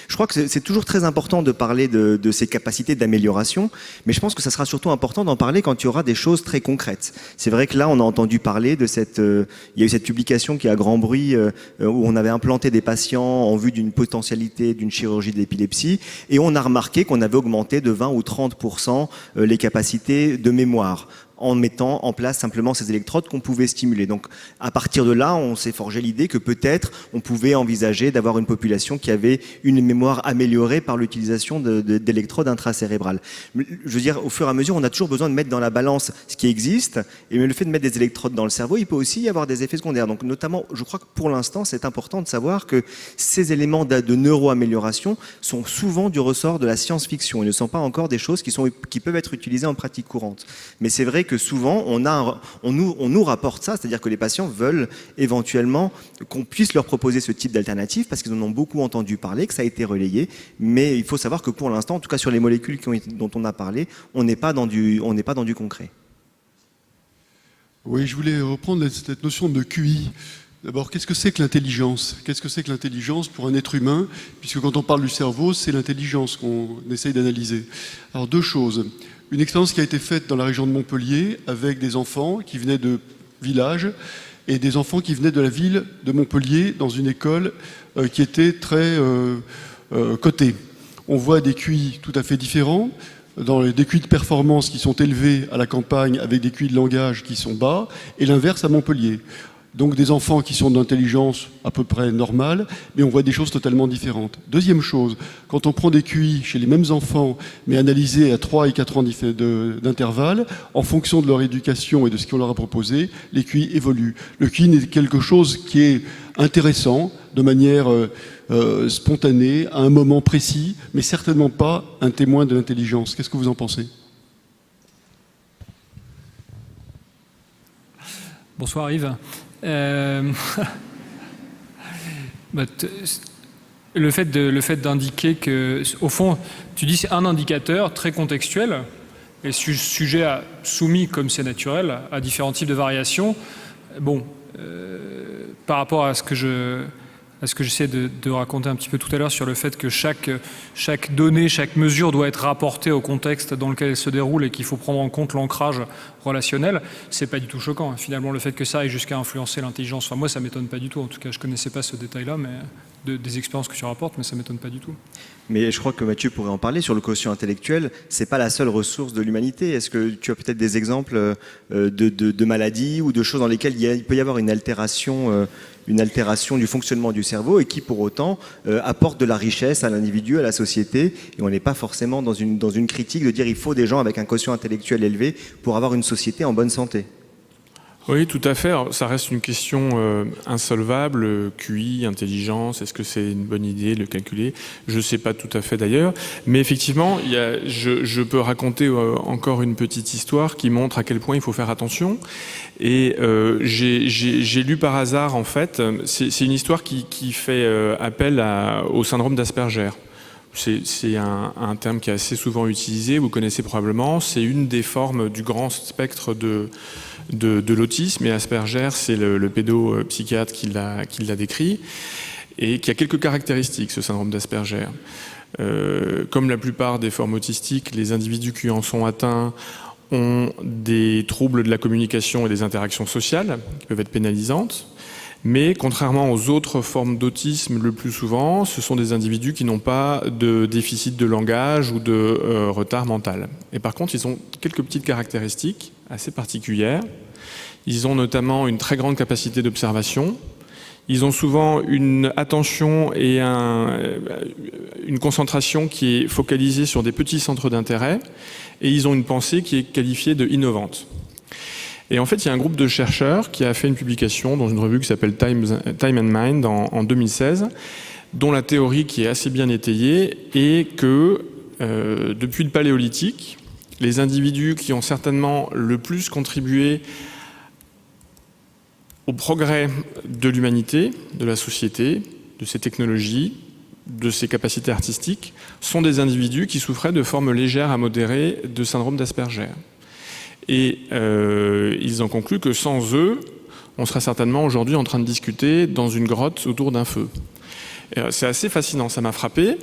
je crois que c'est toujours très important de parler de ces capacités d'amélioration, mais je pense que ça sera surtout important d'en parler quand il y aura des choses très concrètes. C'est vrai que là, on a entendu parler de il y a eu cette publication qui a grand bruit, où on avait implanté des patients en vue d'une potentialité d'une chirurgie de l'épilepsie, et on a remarqué qu'on avait augmenté de 20 ou 30% les capacités de mémoire, en mettant en place simplement ces électrodes qu'on pouvait stimuler. Donc à partir de là, on s'est forgé l'idée que peut-être on pouvait envisager d'avoir une population qui avait une mémoire améliorée par l'utilisation d'électrodes intracérébrales. Je veux dire, au fur et à mesure, on a toujours besoin de mettre dans la balance ce qui existe, et le fait de mettre des électrodes dans le cerveau, il peut aussi y avoir des effets secondaires. Donc notamment, je crois que pour l'instant, c'est important de savoir que ces éléments de neuroamélioration sont souvent du ressort de la science-fiction. Ils ne sont pas encore des choses qui peuvent être utilisées en pratique courante. Mais c'est vrai que souvent, on nous rapporte ça, c'est-à-dire que les patients veulent éventuellement qu'on puisse leur proposer ce type d'alternative parce qu'ils en ont beaucoup entendu parler, que ça a été relayé, mais il faut savoir que pour l'instant, en tout cas sur les molécules dont on a parlé, on n'est pas dans du concret. Oui, je voulais reprendre cette notion de QI. D'abord, qu'est-ce que c'est que l'intelligence? Qu'est-ce que c'est que l'intelligence pour un être humain? Puisque quand on parle du cerveau, c'est l'intelligence qu'on essaye d'analyser. Alors, 2 choses. Une expérience qui a été faite dans la région de Montpellier avec des enfants qui venaient de villages et des enfants qui venaient de la ville de Montpellier dans une école qui était très cotée. On voit des QI tout à fait différents, des QI de performance qui sont élevés à la campagne avec des QI de langage qui sont bas, et l'inverse à Montpellier. Donc des enfants qui sont d'intelligence à peu près normale, mais on voit des choses totalement différentes. Deuxième chose, quand on prend des QI chez les mêmes enfants, mais analysés à 3 et 4 ans d'intervalle, en fonction de leur éducation et de ce qu'on leur a proposé, les QI évoluent. Le QI est quelque chose qui est intéressant, de manière spontanée, à un moment précis, mais certainement pas un témoin de l'intelligence. Qu'est-ce que vous en pensez ? Bonsoir Yves. Le fait d'indiquer que, au fond, tu dis c'est un indicateur très contextuel et sujet soumis, comme c'est naturel, à différents types de variations. Bon, par rapport à ce que à ce que j'essaie de raconter un petit peu tout à l'heure sur le fait que chaque donnée, chaque mesure doit être rapportée au contexte dans lequel elle se déroule et qu'il faut prendre en compte l'ancrage relationnel, c'est pas du tout choquant. Finalement, le fait que ça aille jusqu'à influencer l'intelligence, enfin moi ça m'étonne pas du tout. En tout cas, je connaissais pas ce détail-là, mais des expériences que tu rapportes, mais ça m'étonne pas du tout. Mais je crois que Mathieu pourrait en parler sur le quotient intellectuel. C'est pas la seule ressource de l'humanité. Est-ce que tu as peut-être des exemples de maladies ou de choses dans lesquelles il peut y avoir une altération du fonctionnement du cerveau et qui pour autant apporte de la richesse à l'individu, à la société, et on n'est pas forcément dans une critique de dire il faut des gens avec un quotient intellectuel élevé pour avoir une société en bonne santé. Oui, tout à fait. Alors, ça reste une question insolvable. QI, intelligence, est-ce que c'est une bonne idée de le calculer? Je ne sais pas tout à fait d'ailleurs. Mais effectivement, je peux raconter encore une petite histoire qui montre à quel point il faut faire attention. Et j'ai lu par hasard, en fait, c'est une histoire qui fait appel au syndrome d'Asperger. C'est un terme qui est assez souvent utilisé, vous connaissez probablement. C'est une des formes du grand spectre de l'autisme, et Asperger, c'est le pédopsychiatre qui l'a décrit, et qui a quelques caractéristiques, ce syndrome d'Asperger. Comme la plupart des formes autistiques, les individus qui en sont atteints ont des troubles de la communication et des interactions sociales, qui peuvent être pénalisantes. Mais contrairement aux autres formes d'autisme, le plus souvent, ce sont des individus qui n'ont pas de déficit de langage ou de retard mental. Et par contre, ils ont quelques petites caractéristiques assez particulières. Ils ont notamment une très grande capacité d'observation. Ils ont souvent une attention et une concentration qui est focalisée sur des petits centres d'intérêt. Et ils ont une pensée qui est qualifiée de innovante. Et en fait, il y a un groupe de chercheurs qui a fait une publication dans une revue qui s'appelle Time and Mind en 2016, dont la théorie qui est assez bien étayée est que depuis le Paléolithique, les individus qui ont certainement le plus contribué au progrès de l'humanité, de la société, de ses technologies, de ses capacités artistiques, sont des individus qui souffraient de formes légères à modérées de syndrome d'Asperger. Et ils en concluent que sans eux, on serait certainement aujourd'hui en train de discuter dans une grotte autour d'un feu. C'est assez fascinant, ça m'a frappé.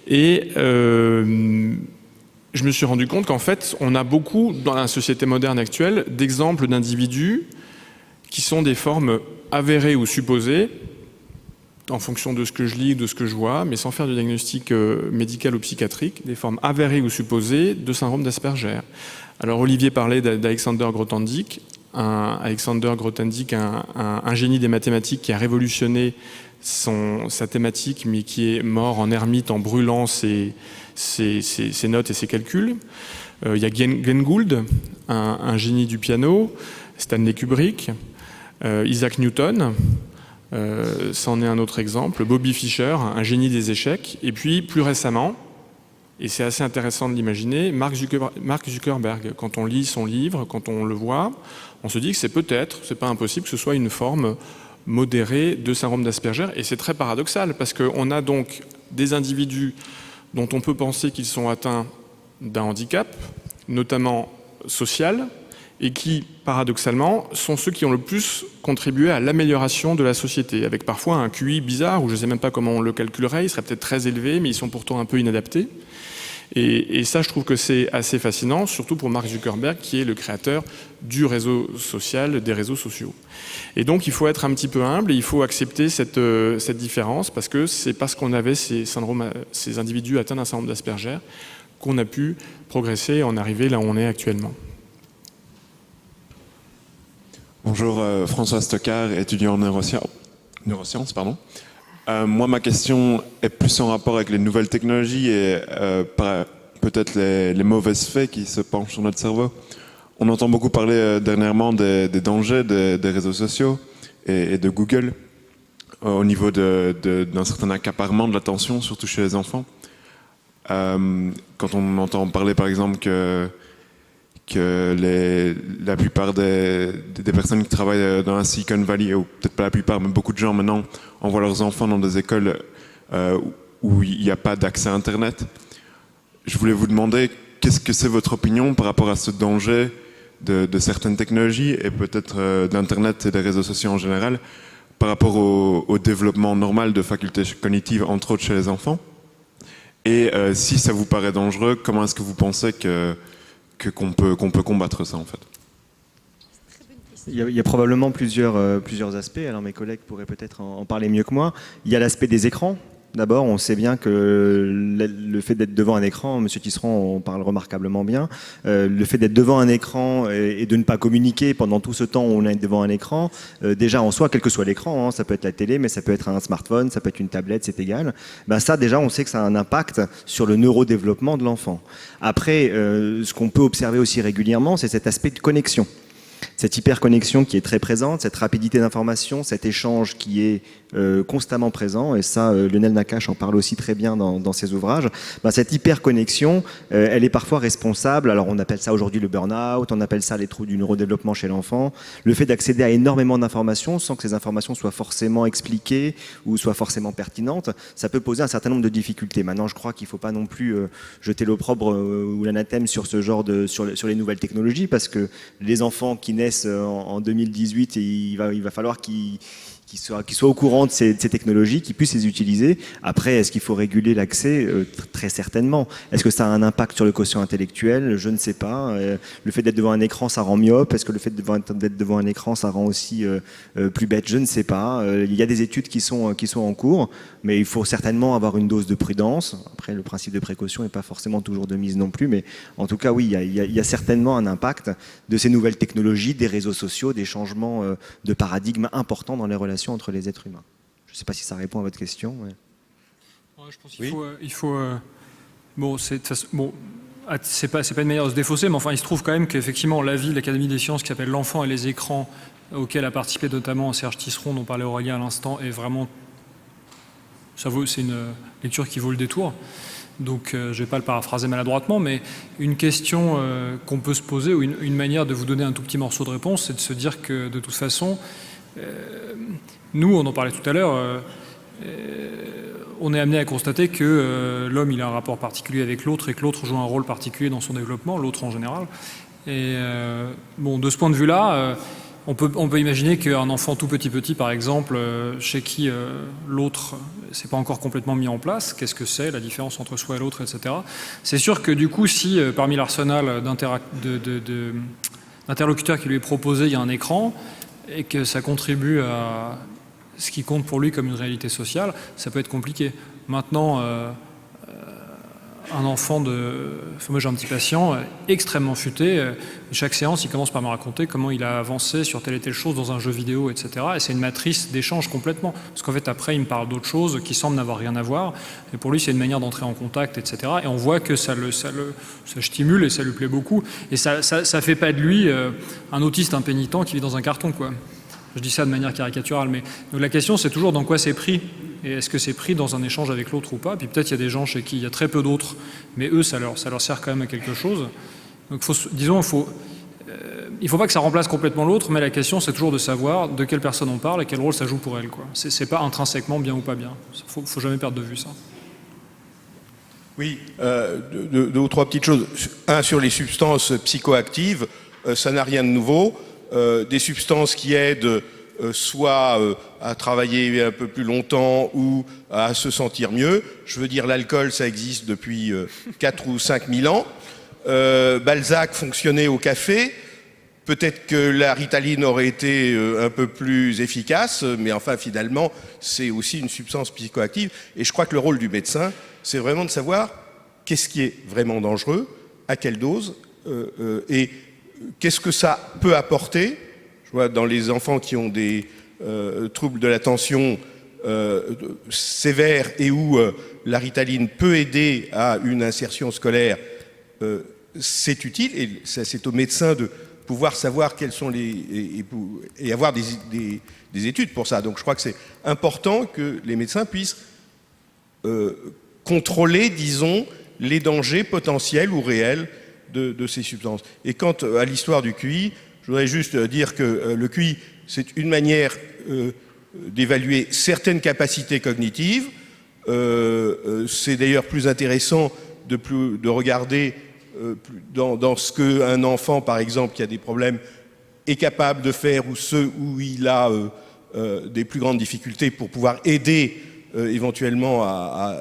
Et je me suis rendu compte qu'en fait, on a beaucoup, dans la société moderne actuelle, d'exemples d'individus qui sont des formes avérées ou supposées, en fonction de ce que je lis, de ce que je vois, mais sans faire de diagnostic médical ou psychiatrique, des formes avérées ou supposées de syndrome d'Asperger. Alors Olivier parlait d'Alexander Grothendieck, un génie des mathématiques qui a révolutionné sa thématique, mais qui est mort en ermite en brûlant ses notes et ses calculs. Il y a Glenn Gould, un génie du piano, Stanley Kubrick, Isaac Newton, c'en est un autre exemple, Bobby Fischer, un génie des échecs, et puis plus récemment, et c'est assez intéressant de l'imaginer, Mark Zuckerberg. Quand on lit son livre, quand on le voit, on se dit que c'est pas impossible que ce soit une forme modérée de syndrome d'Asperger, et c'est très paradoxal, parce qu'on a donc des individus dont on peut penser qu'ils sont atteints d'un handicap, notamment social, et qui, paradoxalement, sont ceux qui ont le plus contribué à l'amélioration de la société, avec parfois un QI bizarre, où je ne sais même pas comment on le calculerait, il serait peut-être très élevé, mais ils sont pourtant un peu inadaptés. Et ça, je trouve que c'est assez fascinant, surtout pour Mark Zuckerberg, qui est le créateur du réseau social, des réseaux sociaux. Et donc, il faut être un petit peu humble et il faut accepter cette différence, parce que c'est parce qu'on avait ces individus atteints d'un syndrome d'Asperger qu'on a pu progresser et en arriver là où on est actuellement. Bonjour, François Stockard, étudiant en neurosciences. Moi, ma question est plus en rapport avec les nouvelles technologies et peut-être les mauvais faits qui se penchent sur notre cerveau. On entend beaucoup parler dernièrement des dangers des réseaux sociaux et de Google au niveau d'un certain accaparement de l'attention, surtout chez les enfants. Quand on entend parler, par exemple, que la plupart des personnes qui travaillent dans la Silicon Valley, ou peut-être pas la plupart, mais beaucoup de gens maintenant envoient leurs enfants dans des écoles où il n'y a pas d'accès à Internet. Je voulais vous demander, qu'est-ce que c'est votre opinion par rapport à ce danger de certaines technologies et peut-être d'Internet et des réseaux sociaux en général par rapport au développement normal de facultés cognitives, entre autres chez les enfants. Et si ça vous paraît dangereux, comment est-ce que vous pensez qu'on peut combattre ça en fait? Il y a probablement plusieurs aspects, alors mes collègues pourraient peut-être en parler mieux que moi. Il y a l'aspect des écrans. D'abord, on sait bien que le fait d'être devant un écran, Monsieur Tisserand en parle remarquablement bien, le fait d'être devant un écran et de ne pas communiquer pendant tout ce temps où on est devant un écran, déjà en soi, quel que soit l'écran, hein, ça peut être la télé, mais ça peut être un smartphone, ça peut être une tablette, c'est égal, ben ça déjà on sait que ça a un impact sur le neurodéveloppement de l'enfant. Après, ce qu'on peut observer aussi régulièrement, c'est cet aspect de connexion. Cette hyperconnexion qui est très présente, cette rapidité d'information, cet échange qui est constamment présent, et ça, Lionel Nakache en parle aussi très bien dans ses ouvrages, ben, cette hyperconnexion, elle est parfois responsable, alors on appelle ça aujourd'hui le burn-out, on appelle ça les troubles du neurodéveloppement chez l'enfant, le fait d'accéder à énormément d'informations sans que ces informations soient forcément expliquées ou soient forcément pertinentes, ça peut poser un certain nombre de difficultés. Maintenant, je crois qu'il ne faut pas non plus jeter l'opprobre ou l'anathème sur ce genre sur les nouvelles technologies, parce que les enfants qui naissent en 2018, et il va falloir qu'ils soient au courant de ces technologies, qu'ils puissent les utiliser. Après, est-ce qu'il faut réguler l'accès? Très certainement. Est-ce que ça a un impact sur le quotient intellectuel? Je ne sais pas. Le fait d'être devant un écran, ça rend myope. Est-ce que le fait d'être devant un écran, ça rend aussi plus bête? Je ne sais pas. Il y a des études qui sont en cours, mais il faut certainement avoir une dose de prudence. Après, le principe de précaution n'est pas forcément toujours de mise non plus, mais en tout cas, oui, il y a certainement un impact de ces nouvelles technologies, des réseaux sociaux, des changements de paradigme importants dans les relations entre les êtres humains. Je ne sais pas si ça répond à votre question. Ouais. Ouais, je pense qu'il faut bon, c'est pas une manière de se défausser, mais enfin, il se trouve quand même qu'effectivement, l'avis de l'Académie des sciences qui s'appelle L'enfant et les écrans, auquel a participé notamment Serge Tisserand, dont parlait Aurélien à l'instant, est vraiment... c'est une lecture qui vaut le détour. Donc, je ne vais pas le paraphraser maladroitement, mais une question qu'on peut se poser, ou une manière de vous donner un tout petit morceau de réponse, c'est de se dire que, de toute façon, nous, on en parlait tout à l'heure, on est amené à constater que l'homme, il a un rapport particulier avec l'autre et que l'autre joue un rôle particulier dans son développement, l'autre en général. Et bon, de ce point de vue-là, on peut imaginer qu'un enfant tout petit, par exemple, chez qui l'autre c'est pas encore complètement mis en place, qu'est-ce que c'est, la différence entre soi et l'autre, etc. C'est sûr que du coup, si parmi l'arsenal d'interlocuteurs qui lui est proposé, il y a un écran, et que ça contribue à ce qui compte pour lui comme une réalité sociale, ça peut être compliqué. Maintenant, un enfant moi j'ai un petit patient extrêmement futé, chaque séance il commence par me raconter comment il a avancé sur telle et telle chose dans un jeu vidéo, etc. Et c'est une matrice d'échange complètement, parce qu'en fait après il me parle d'autres choses qui semblent n'avoir rien à voir, et pour lui c'est une manière d'entrer en contact, etc. Et on voit que ça stimule et ça lui plaît beaucoup, et ça fait pas de lui un autiste impénitent qui vit dans un carton, quoi. Je dis ça de manière caricaturale, mais donc la question c'est toujours dans quoi c'est pris. Et est-ce que c'est pris dans un échange avec l'autre ou pas? Puis peut-être il y a des gens chez qui il y a très peu d'autres, mais eux, ça leur sert quand même à quelque chose. Donc il ne faut pas que ça remplace complètement l'autre, mais la question c'est toujours de savoir de quelle personne on parle et quel rôle ça joue pour elle, quoi. C'est pas intrinsèquement bien ou pas bien. Faut jamais perdre de vue ça. Oui, deux ou trois petites choses. Un, sur les substances psychoactives, ça n'a rien de nouveau. Des substances qui aident soit à travailler un peu plus longtemps ou à se sentir mieux. Je veux dire, l'alcool, ça existe depuis 4 ou 5 000 ans. Balzac fonctionnait au café. Peut-être que la Ritaline aurait été un peu plus efficace, mais enfin, finalement, c'est aussi une substance psychoactive. Et je crois que le rôle du médecin, c'est vraiment de savoir qu'est-ce qui est vraiment dangereux, à quelle dose, et qu'est-ce que ça peut apporter. Je vois dans les enfants qui ont des troubles de l'attention sévères et où la Ritaline peut aider à une insertion scolaire, c'est utile, et c'est au médecin de pouvoir savoir quels sont et avoir des études pour ça. Donc je crois que c'est important que les médecins puissent contrôler, disons, les dangers potentiels ou réels de ces substances. Et quant à l'histoire du QI, je voudrais juste dire que le QI, c'est une manière d'évaluer certaines capacités cognitives. C'est d'ailleurs plus intéressant de regarder dans ce qu'un enfant, par exemple, qui a des problèmes, est capable de faire, ou ceux où il a des plus grandes difficultés pour pouvoir aider éventuellement à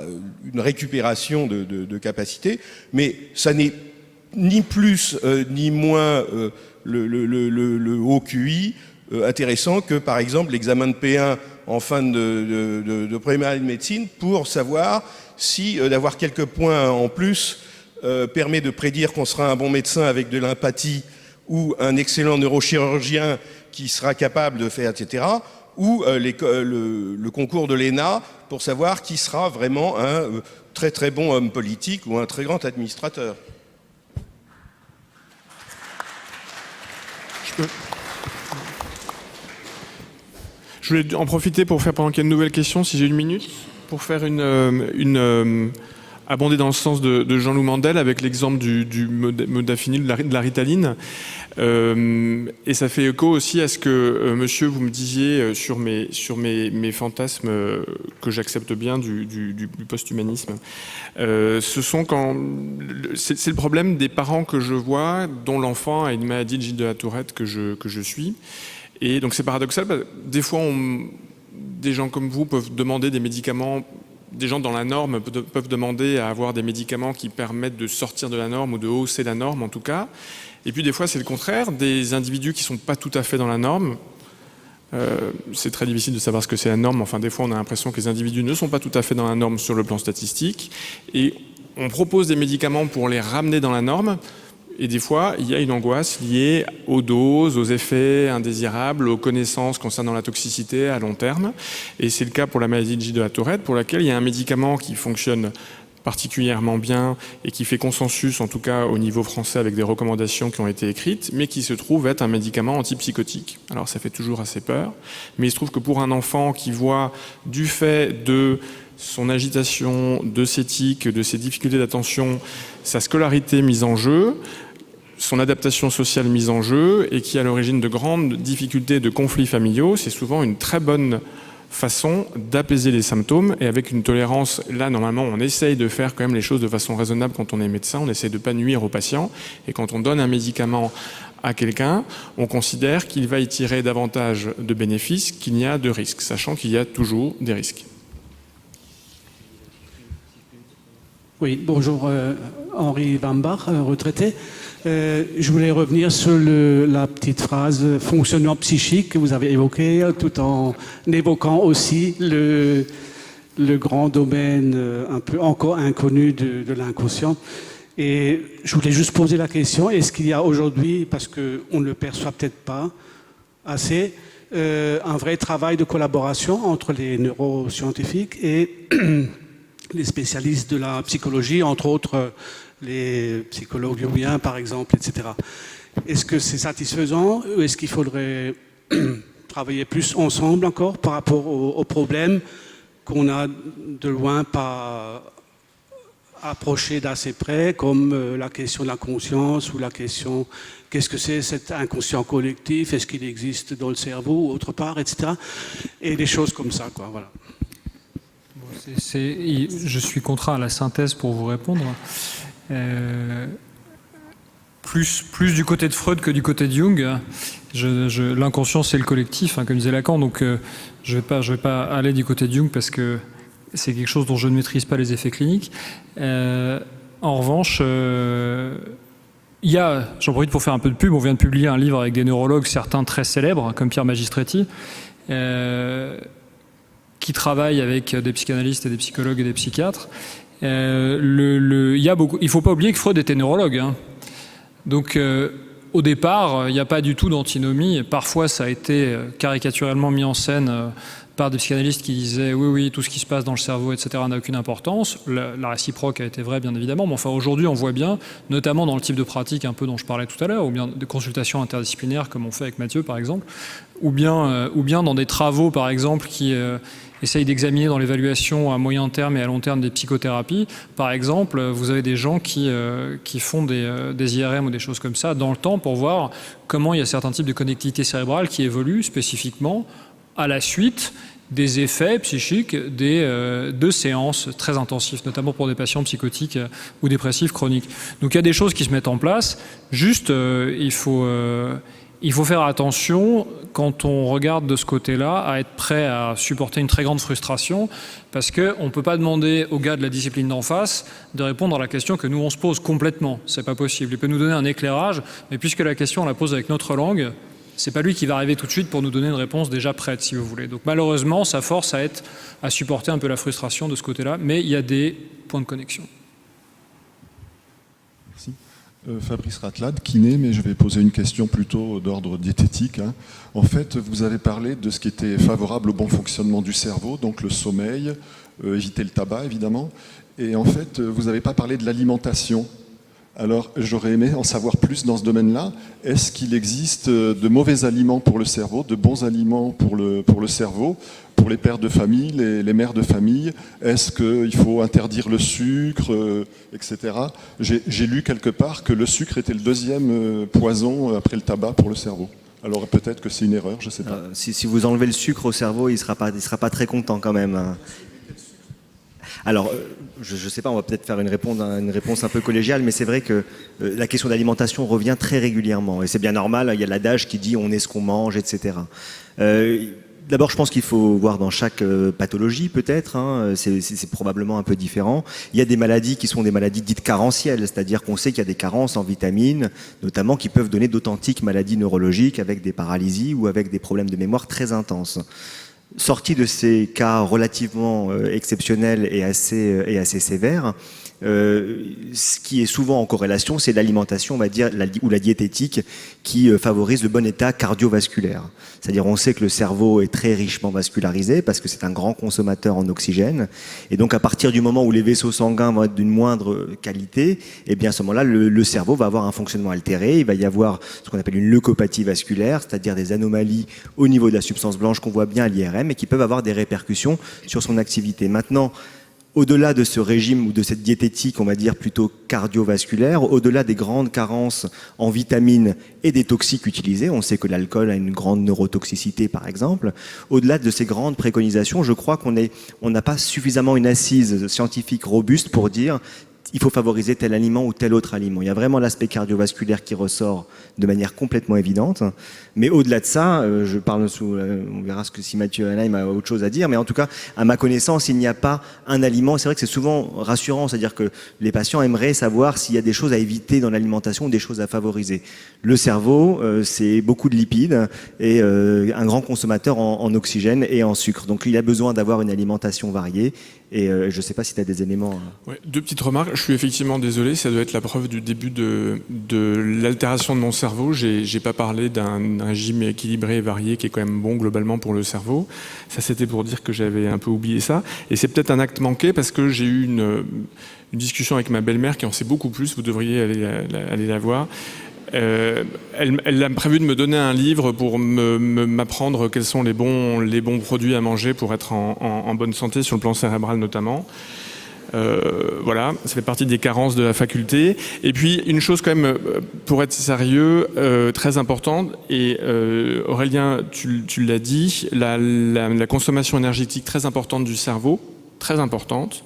une récupération de capacité, mais ça n'est ni plus ni moins le haut QI intéressant que par exemple l'examen de P1 en fin de première année de médecine pour savoir si d'avoir quelques points en plus permet de prédire qu'on sera un bon médecin avec de l'empathie ou un excellent neurochirurgien qui sera capable de faire, etc., ou le concours de l'ENA pour savoir qui sera vraiment un très très bon homme politique ou un très grand administrateur. Je voulais en profiter pour faire, pendant qu'il y a une nouvelle question, si j'ai une minute, pour faire abonder dans le sens de Jean-Loup Mandel avec l'exemple du modafinil, de la Ritaline. Et ça fait écho aussi à ce que, monsieur, vous me disiez sur mes fantasmes que j'accepte bien du post-humanisme. C'est le problème des parents que je vois, dont l'enfant a une maladie de Gilles de la Tourette que je suis. Et donc c'est paradoxal, des fois des gens comme vous peuvent demander des médicaments, des gens dans la norme peuvent demander à avoir des médicaments qui permettent de sortir de la norme ou de hausser la norme en tout cas. Et puis des fois c'est le contraire, des individus qui ne sont pas tout à fait dans la norme. C'est très difficile de savoir ce que c'est la norme, enfin des fois on a l'impression que les individus ne sont pas tout à fait dans la norme sur le plan statistique. Et on propose des médicaments pour les ramener dans la norme. Et des fois, il y a une angoisse liée aux doses, aux effets indésirables, aux connaissances concernant la toxicité à long terme. Et c'est le cas pour la maladie de Gilles de la Tourette, pour laquelle il y a un médicament qui fonctionne particulièrement bien et qui fait consensus, en tout cas au niveau français, avec des recommandations qui ont été écrites, mais qui se trouve être un médicament antipsychotique. Alors ça fait toujours assez peur, mais il se trouve que pour un enfant qui voit, du fait de son agitation, de ses tics, de ses difficultés d'attention, sa scolarité mise en jeu, son adaptation sociale mise en jeu et qui est à l'origine de grandes difficultés de conflits familiaux, c'est souvent une très bonne façon d'apaiser les symptômes et avec une tolérance. Là, normalement, on essaye de faire quand même les choses de façon raisonnable quand on est médecin, on essaye de ne pas nuire aux patients et quand on donne un médicament à quelqu'un, on considère qu'il va y tirer davantage de bénéfices qu'il n'y a de risques, sachant qu'il y a toujours des risques. Oui, bonjour, Henri Bambach, retraité. Je voulais revenir sur la petite phrase « fonctionnement psychique » que vous avez évoqué, tout en évoquant aussi le grand domaine un peu encore inconnu de l'inconscient. Et je voulais juste poser la question, est-ce qu'il y a aujourd'hui, parce qu'on ne le perçoit peut-être pas assez, un vrai travail de collaboration entre les neuroscientifiques et les spécialistes de la psychologie, entre autres les psychologues jungiens par exemple, etc. Est-ce que c'est satisfaisant ou est-ce qu'il faudrait travailler plus ensemble encore par rapport aux problèmes qu'on a de loin pas approché d'assez près, comme la question de la conscience ou la question qu'est-ce que c'est cet inconscient collectif, est-ce qu'il existe dans le cerveau ou autre part, etc. Et des choses comme ça, quoi, voilà. Je suis contraint à la synthèse pour vous répondre. Plus du côté de Freud que du côté de Jung. L'inconscient, c'est le collectif, hein, comme disait Lacan. Donc, je vais pas aller du côté de Jung parce que c'est quelque chose dont je ne maîtrise pas les effets cliniques. En revanche, j'en profite pour faire un peu de pub. On vient de publier un livre avec des neurologues, certains très célèbres, comme Pierre Magistretti, qui travaillent avec des psychanalystes et des psychologues et des psychiatres. Il ne faut pas oublier que Freud était neurologue. Hein. Donc, au départ, il n'y a pas du tout d'antinomie. Parfois, ça a été caricaturellement mis en scène par des psychanalystes qui disaient oui, tout ce qui se passe dans le cerveau, etc., n'a aucune importance. La réciproque a été vraie, bien évidemment. Mais enfin, aujourd'hui, on voit bien, notamment dans le type de pratique un peu dont je parlais tout à l'heure, ou bien de consultations interdisciplinaires, comme on fait avec Mathieu, par exemple, ou bien dans des travaux, par exemple, qui essayent d'examiner dans l'évaluation à moyen terme et à long terme des psychothérapies. Par exemple, vous avez des gens qui font des IRM ou des choses comme ça dans le temps pour voir comment il y a certains types de connectivité cérébrale qui évoluent spécifiquement à la suite des effets psychiques de séances très intensives, notamment pour des patients psychotiques ou dépressifs chroniques. Donc il y a des choses qui se mettent en place, juste il faut il faut faire attention, quand on regarde de ce côté-là, à être prêt à supporter une très grande frustration, parce qu'on ne peut pas demander au gars de la discipline d'en face de répondre à la question que nous, on se pose complètement. C'est pas possible. Il peut nous donner un éclairage, mais puisque la question, on la pose avec notre langue, c'est pas lui qui va arriver tout de suite pour nous donner une réponse déjà prête, si vous voulez. Donc malheureusement, ça force à supporter un peu la frustration de ce côté-là, mais il y a des points de connexion. Merci. Fabrice Ratlade, kiné, mais je vais poser une question plutôt d'ordre diététique. En fait, vous avez parlé de ce qui était favorable au bon fonctionnement du cerveau, donc le sommeil, éviter le tabac évidemment, et en fait, vous n'avez pas parlé de l'alimentation. Alors, j'aurais aimé en savoir plus dans ce domaine-là. Est-ce qu'il existe de mauvais aliments pour le cerveau, de bons aliments pour le cerveau, pour les pères de famille, les mères de famille? Est-ce qu'il faut interdire le sucre, etc. J'ai lu quelque part que le sucre était le deuxième poison après le tabac pour le cerveau. Alors peut-être que c'est une erreur, je ne sais pas. Si vous enlevez le sucre au cerveau, il ne sera pas très content quand même. Alors, je ne sais pas, on va peut-être faire une réponse un peu collégiale, mais c'est vrai que la question d'alimentation revient très régulièrement. Et c'est bien normal, il y a l'adage qui dit on est ce qu'on mange, etc. D'abord, je pense qu'il faut voir dans chaque pathologie, peut-être, c'est probablement un peu différent. Il y a des maladies qui sont des maladies dites carentielles, c'est-à-dire qu'on sait qu'il y a des carences en vitamines, notamment qui peuvent donner d'authentiques maladies neurologiques avec des paralysies ou avec des problèmes de mémoire très intenses. Sorti de ces cas relativement exceptionnels et assez sévères, ce qui est souvent en corrélation, c'est l'alimentation, on va dire, ou la diététique, qui favorise le bon état cardiovasculaire. C'est-à-dire, on sait que le cerveau est très richement vascularisé parce que c'est un grand consommateur en oxygène. Et donc, à partir du moment où les vaisseaux sanguins vont être d'une moindre qualité, eh bien, à ce moment-là, le cerveau va avoir un fonctionnement altéré. Il va y avoir ce qu'on appelle une leucopathie vasculaire, c'est-à-dire des anomalies au niveau de la substance blanche qu'on voit bien à l'IRM et qui peuvent avoir des répercussions sur son activité. Maintenant, au-delà de ce régime ou de cette diététique, on va dire plutôt cardiovasculaire, au-delà des grandes carences en vitamines et des toxiques utilisés, on sait que l'alcool a une grande neurotoxicité par exemple, au-delà de ces grandes préconisations, je crois qu'on n'a pas suffisamment une assise scientifique robuste pour dire il faut favoriser tel aliment ou tel autre aliment. Il y a vraiment l'aspect cardiovasculaire qui ressort de manière complètement évidente. Mais au-delà de ça, je parle on verra si Mathieu Hanheim a autre chose à dire, mais en tout cas, à ma connaissance, il n'y a pas un aliment. C'est vrai que c'est souvent rassurant, c'est-à-dire que les patients aimeraient savoir s'il y a des choses à éviter dans l'alimentation ou des choses à favoriser. Le cerveau, c'est beaucoup de lipides et un grand consommateur en oxygène et en sucre. Donc il a besoin d'avoir une alimentation variée. Et je ne sais pas si tu as des éléments. Ouais, deux petites remarques. Je suis effectivement désolé, ça doit être la preuve du début de l'altération de mon cerveau. J'ai pas parlé d'un régime équilibré et varié qui est quand même bon globalement pour le cerveau. Ça, c'était pour dire que j'avais un peu oublié ça. Et c'est peut-être un acte manqué parce que j'ai eu une discussion avec ma belle-mère qui en sait beaucoup plus. Vous devriez aller la voir. Elle a prévu de me donner un livre pour m'apprendre quels sont les bons produits à manger pour être en bonne santé sur le plan cérébral notamment. Voilà, ça fait partie des carences de la faculté. Et puis une chose quand même, pour être sérieux, très importante, et Aurélien, tu l'as dit, la consommation énergétique très importante du cerveau, très importante,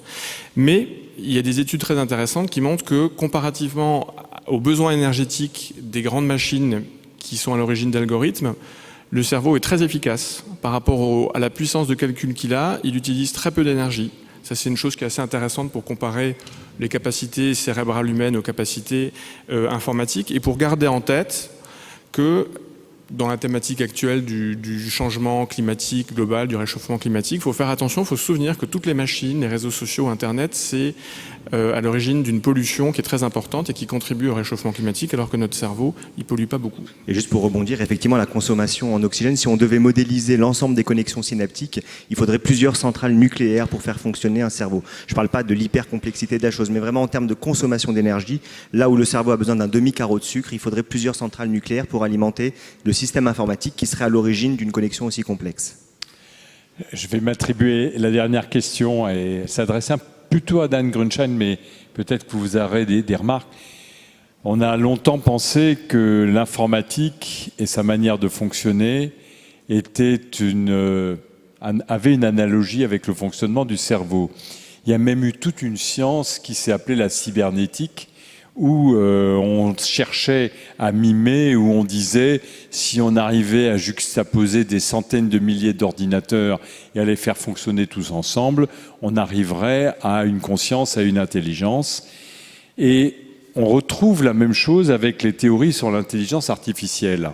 mais il y a des études très intéressantes qui montrent que comparativement aux besoins énergétiques des grandes machines qui sont à l'origine d'algorithmes, le cerveau est très efficace par rapport à la puissance de calcul qu'il a, il utilise très peu d'énergie. Ça, c'est une chose qui est assez intéressante pour comparer les capacités cérébrales humaines aux capacités informatiques et pour garder en tête que dans la thématique actuelle du changement climatique global, du réchauffement climatique, il faut faire attention, il faut se souvenir que toutes les machines, les réseaux sociaux, Internet, c'est à l'origine d'une pollution qui est très importante et qui contribue au réchauffement climatique, alors que notre cerveau, il ne pollue pas beaucoup. Et juste pour rebondir, effectivement, la consommation en oxygène, si on devait modéliser l'ensemble des connexions synaptiques, il faudrait plusieurs centrales nucléaires pour faire fonctionner un cerveau. Je ne parle pas de l'hypercomplexité de la chose, mais vraiment en termes de consommation d'énergie, là où le cerveau a besoin d'un demi-carreau de sucre, il faudrait plusieurs centrales nucléaires pour alimenter le système informatique qui serait à l'origine d'une connexion aussi complexe. Je vais m'attribuer la dernière question et s'adresser plutôt à Dan Grunstein, mais peut-être que vous aurez des remarques. On a longtemps pensé que l'informatique et sa manière de fonctionner avait une analogie avec le fonctionnement du cerveau. Il y a même eu toute une science qui s'est appelée la cybernétique, où on cherchait à mimer, où on disait si on arrivait à juxtaposer des centaines de milliers d'ordinateurs et à les faire fonctionner tous ensemble, on arriverait à une conscience, à une intelligence. Et on retrouve la même chose avec les théories sur l'intelligence artificielle.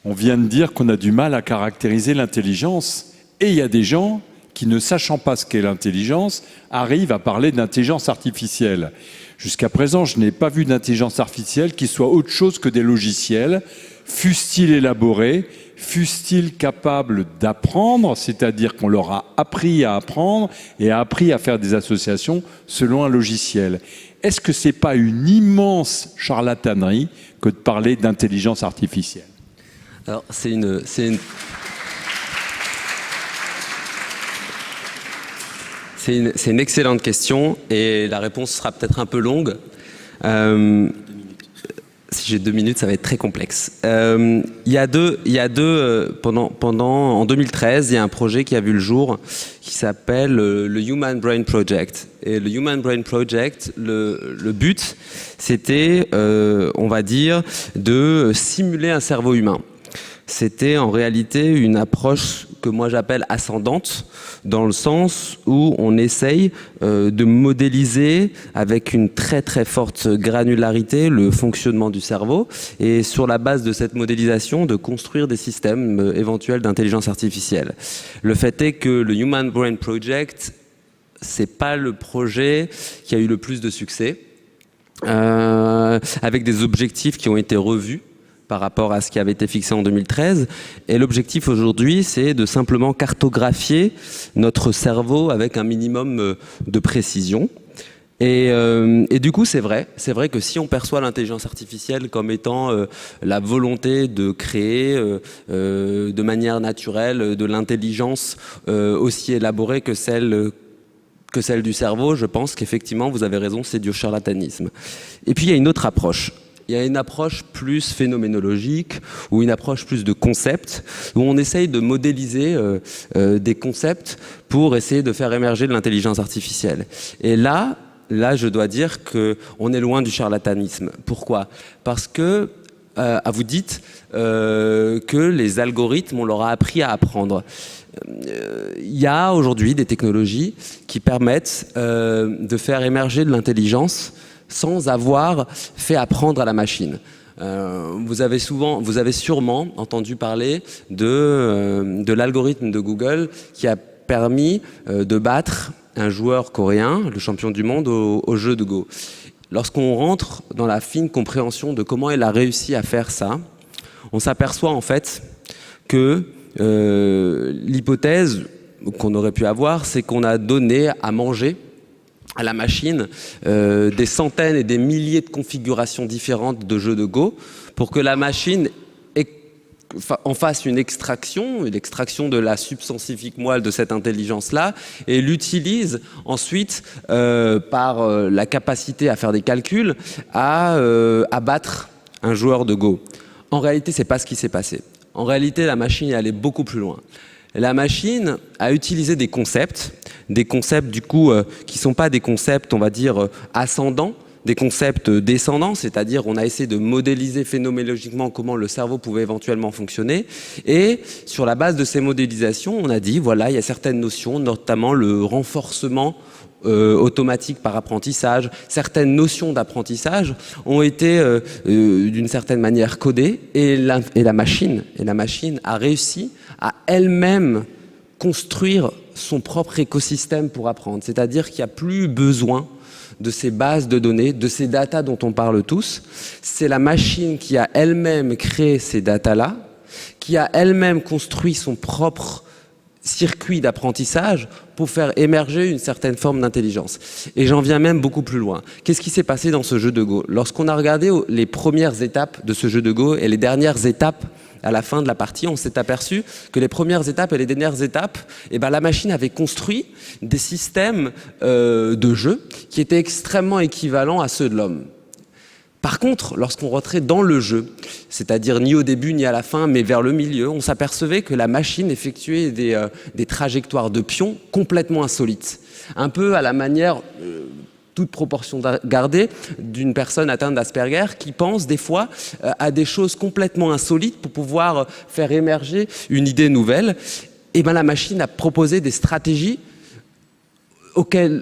On vient de dire qu'on a du mal à caractériser l'intelligence, et il y a des gens qui, ne sachant pas ce qu'est l'intelligence, arrivent à parler d'intelligence artificielle. Jusqu'à présent, je n'ai pas vu d'intelligence artificielle qui soit autre chose que des logiciels, fussent-ils élaborés, fussent-ils capables d'apprendre, c'est-à-dire qu'on leur a appris à apprendre et a appris à faire des associations selon un logiciel. Est-ce que ce n'est pas une immense charlatanerie que de parler d'intelligence artificielle? Alors, c'est une excellente question et la réponse sera peut-être un peu longue. Si j'ai 2 minutes, ça va être très complexe. En 2013, il y a un projet qui a vu le jour qui s'appelle le Human Brain Project. Et le Human Brain Project, le but, c'était, on va dire, de simuler un cerveau humain. C'était en réalité une approche que moi j'appelle ascendante, dans le sens où on essaye de modéliser avec une très très forte granularité le fonctionnement du cerveau et sur la base de cette modélisation de construire des systèmes éventuels d'intelligence artificielle. Le fait est que le Human Brain Project, c'est pas le projet qui a eu le plus de succès, avec des objectifs qui ont été revus par rapport à ce qui avait été fixé en 2013. Et l'objectif aujourd'hui, c'est de simplement cartographier notre cerveau avec un minimum de précision. Et du coup, c'est vrai que si on perçoit l'intelligence artificielle comme étant la volonté de créer de manière naturelle de l'intelligence aussi élaborée que celle du cerveau, je pense qu'effectivement, vous avez raison, c'est du charlatanisme. Et puis, il y a une autre approche. Il y a une approche plus phénoménologique ou une approche plus de concept où on essaye de modéliser des concepts pour essayer de faire émerger de l'intelligence artificielle. Et là, je dois dire qu'on est loin du charlatanisme. Pourquoi ? Parce que vous dites que les algorithmes, on leur a appris à apprendre. Il y a aujourd'hui des technologies qui permettent de faire émerger de l'intelligence sans avoir fait apprendre à la machine. Vous avez sûrement entendu parler de l'algorithme de Google qui a permis de battre un joueur coréen, le champion du monde au jeu de Go. Lorsqu'on rentre dans la fine compréhension de comment elle a réussi à faire ça, on s'aperçoit en fait que l'hypothèse qu'on aurait pu avoir, c'est qu'on a donné à manger à la machine des centaines et des milliers de configurations différentes de jeux de Go pour que la machine en fasse une extraction de la substantifique moelle de cette intelligence-là et l'utilise ensuite par la capacité à faire des calculs à battre un joueur de Go. En réalité, c'est pas ce qui s'est passé. En réalité, la machine est allée beaucoup plus loin. La machine a utilisé des concepts du coup qui sont pas des concepts, on va dire, ascendants, des concepts descendants, c'est-à-dire on a essayé de modéliser phénoménologiquement comment le cerveau pouvait éventuellement fonctionner. Et sur la base de ces modélisations, on a dit, voilà, il y a certaines notions, notamment le renforcement automatique par apprentissage, certaines notions d'apprentissage ont été d'une certaine manière codées et la machine a réussi à elle-même construire son propre écosystème pour apprendre. C'est-à-dire qu'il n'y a plus besoin de ces bases de données, de ces datas dont on parle tous. C'est la machine qui a elle-même créé ces datas-là, qui a elle-même construit son propre circuit d'apprentissage pour faire émerger une certaine forme d'intelligence. Et j'en viens même beaucoup plus loin. Qu'est-ce qui s'est passé dans ce jeu de Go ? Lorsqu'on a regardé les premières étapes de ce jeu de Go et les dernières étapes à la fin de la partie, on s'est aperçu que les premières étapes et les dernières étapes, la machine avait construit des systèmes de jeu qui étaient extrêmement équivalents à ceux de l'homme. Par contre, lorsqu'on rentrait dans le jeu, c'est-à-dire ni au début ni à la fin, mais vers le milieu, on s'apercevait que la machine effectuait des trajectoires de pions complètement insolites. Un peu à la manière, toute proportion gardée, d'une personne atteinte d'Asperger qui pense des fois à des choses complètement insolites pour pouvoir faire émerger une idée nouvelle. Et bien la machine a proposé des stratégies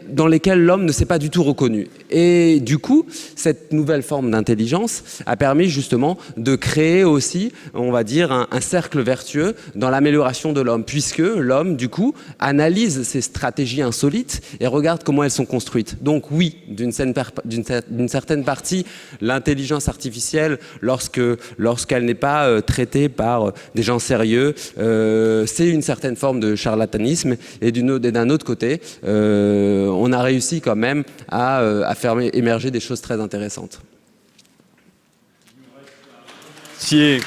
dans lesquelles l'homme ne s'est pas du tout reconnu. Et du coup, cette nouvelle forme d'intelligence a permis justement de créer aussi, on va dire, un cercle vertueux dans l'amélioration de l'homme, puisque l'homme, du coup, analyse ces stratégies insolites et regarde comment elles sont construites. Donc oui, d'une certaine partie, l'intelligence artificielle, lorsqu'elle n'est pas traitée par des gens sérieux, c'est une certaine forme de charlatanisme, et d'un autre côté, on a réussi quand même à faire émerger des choses très intéressantes. Si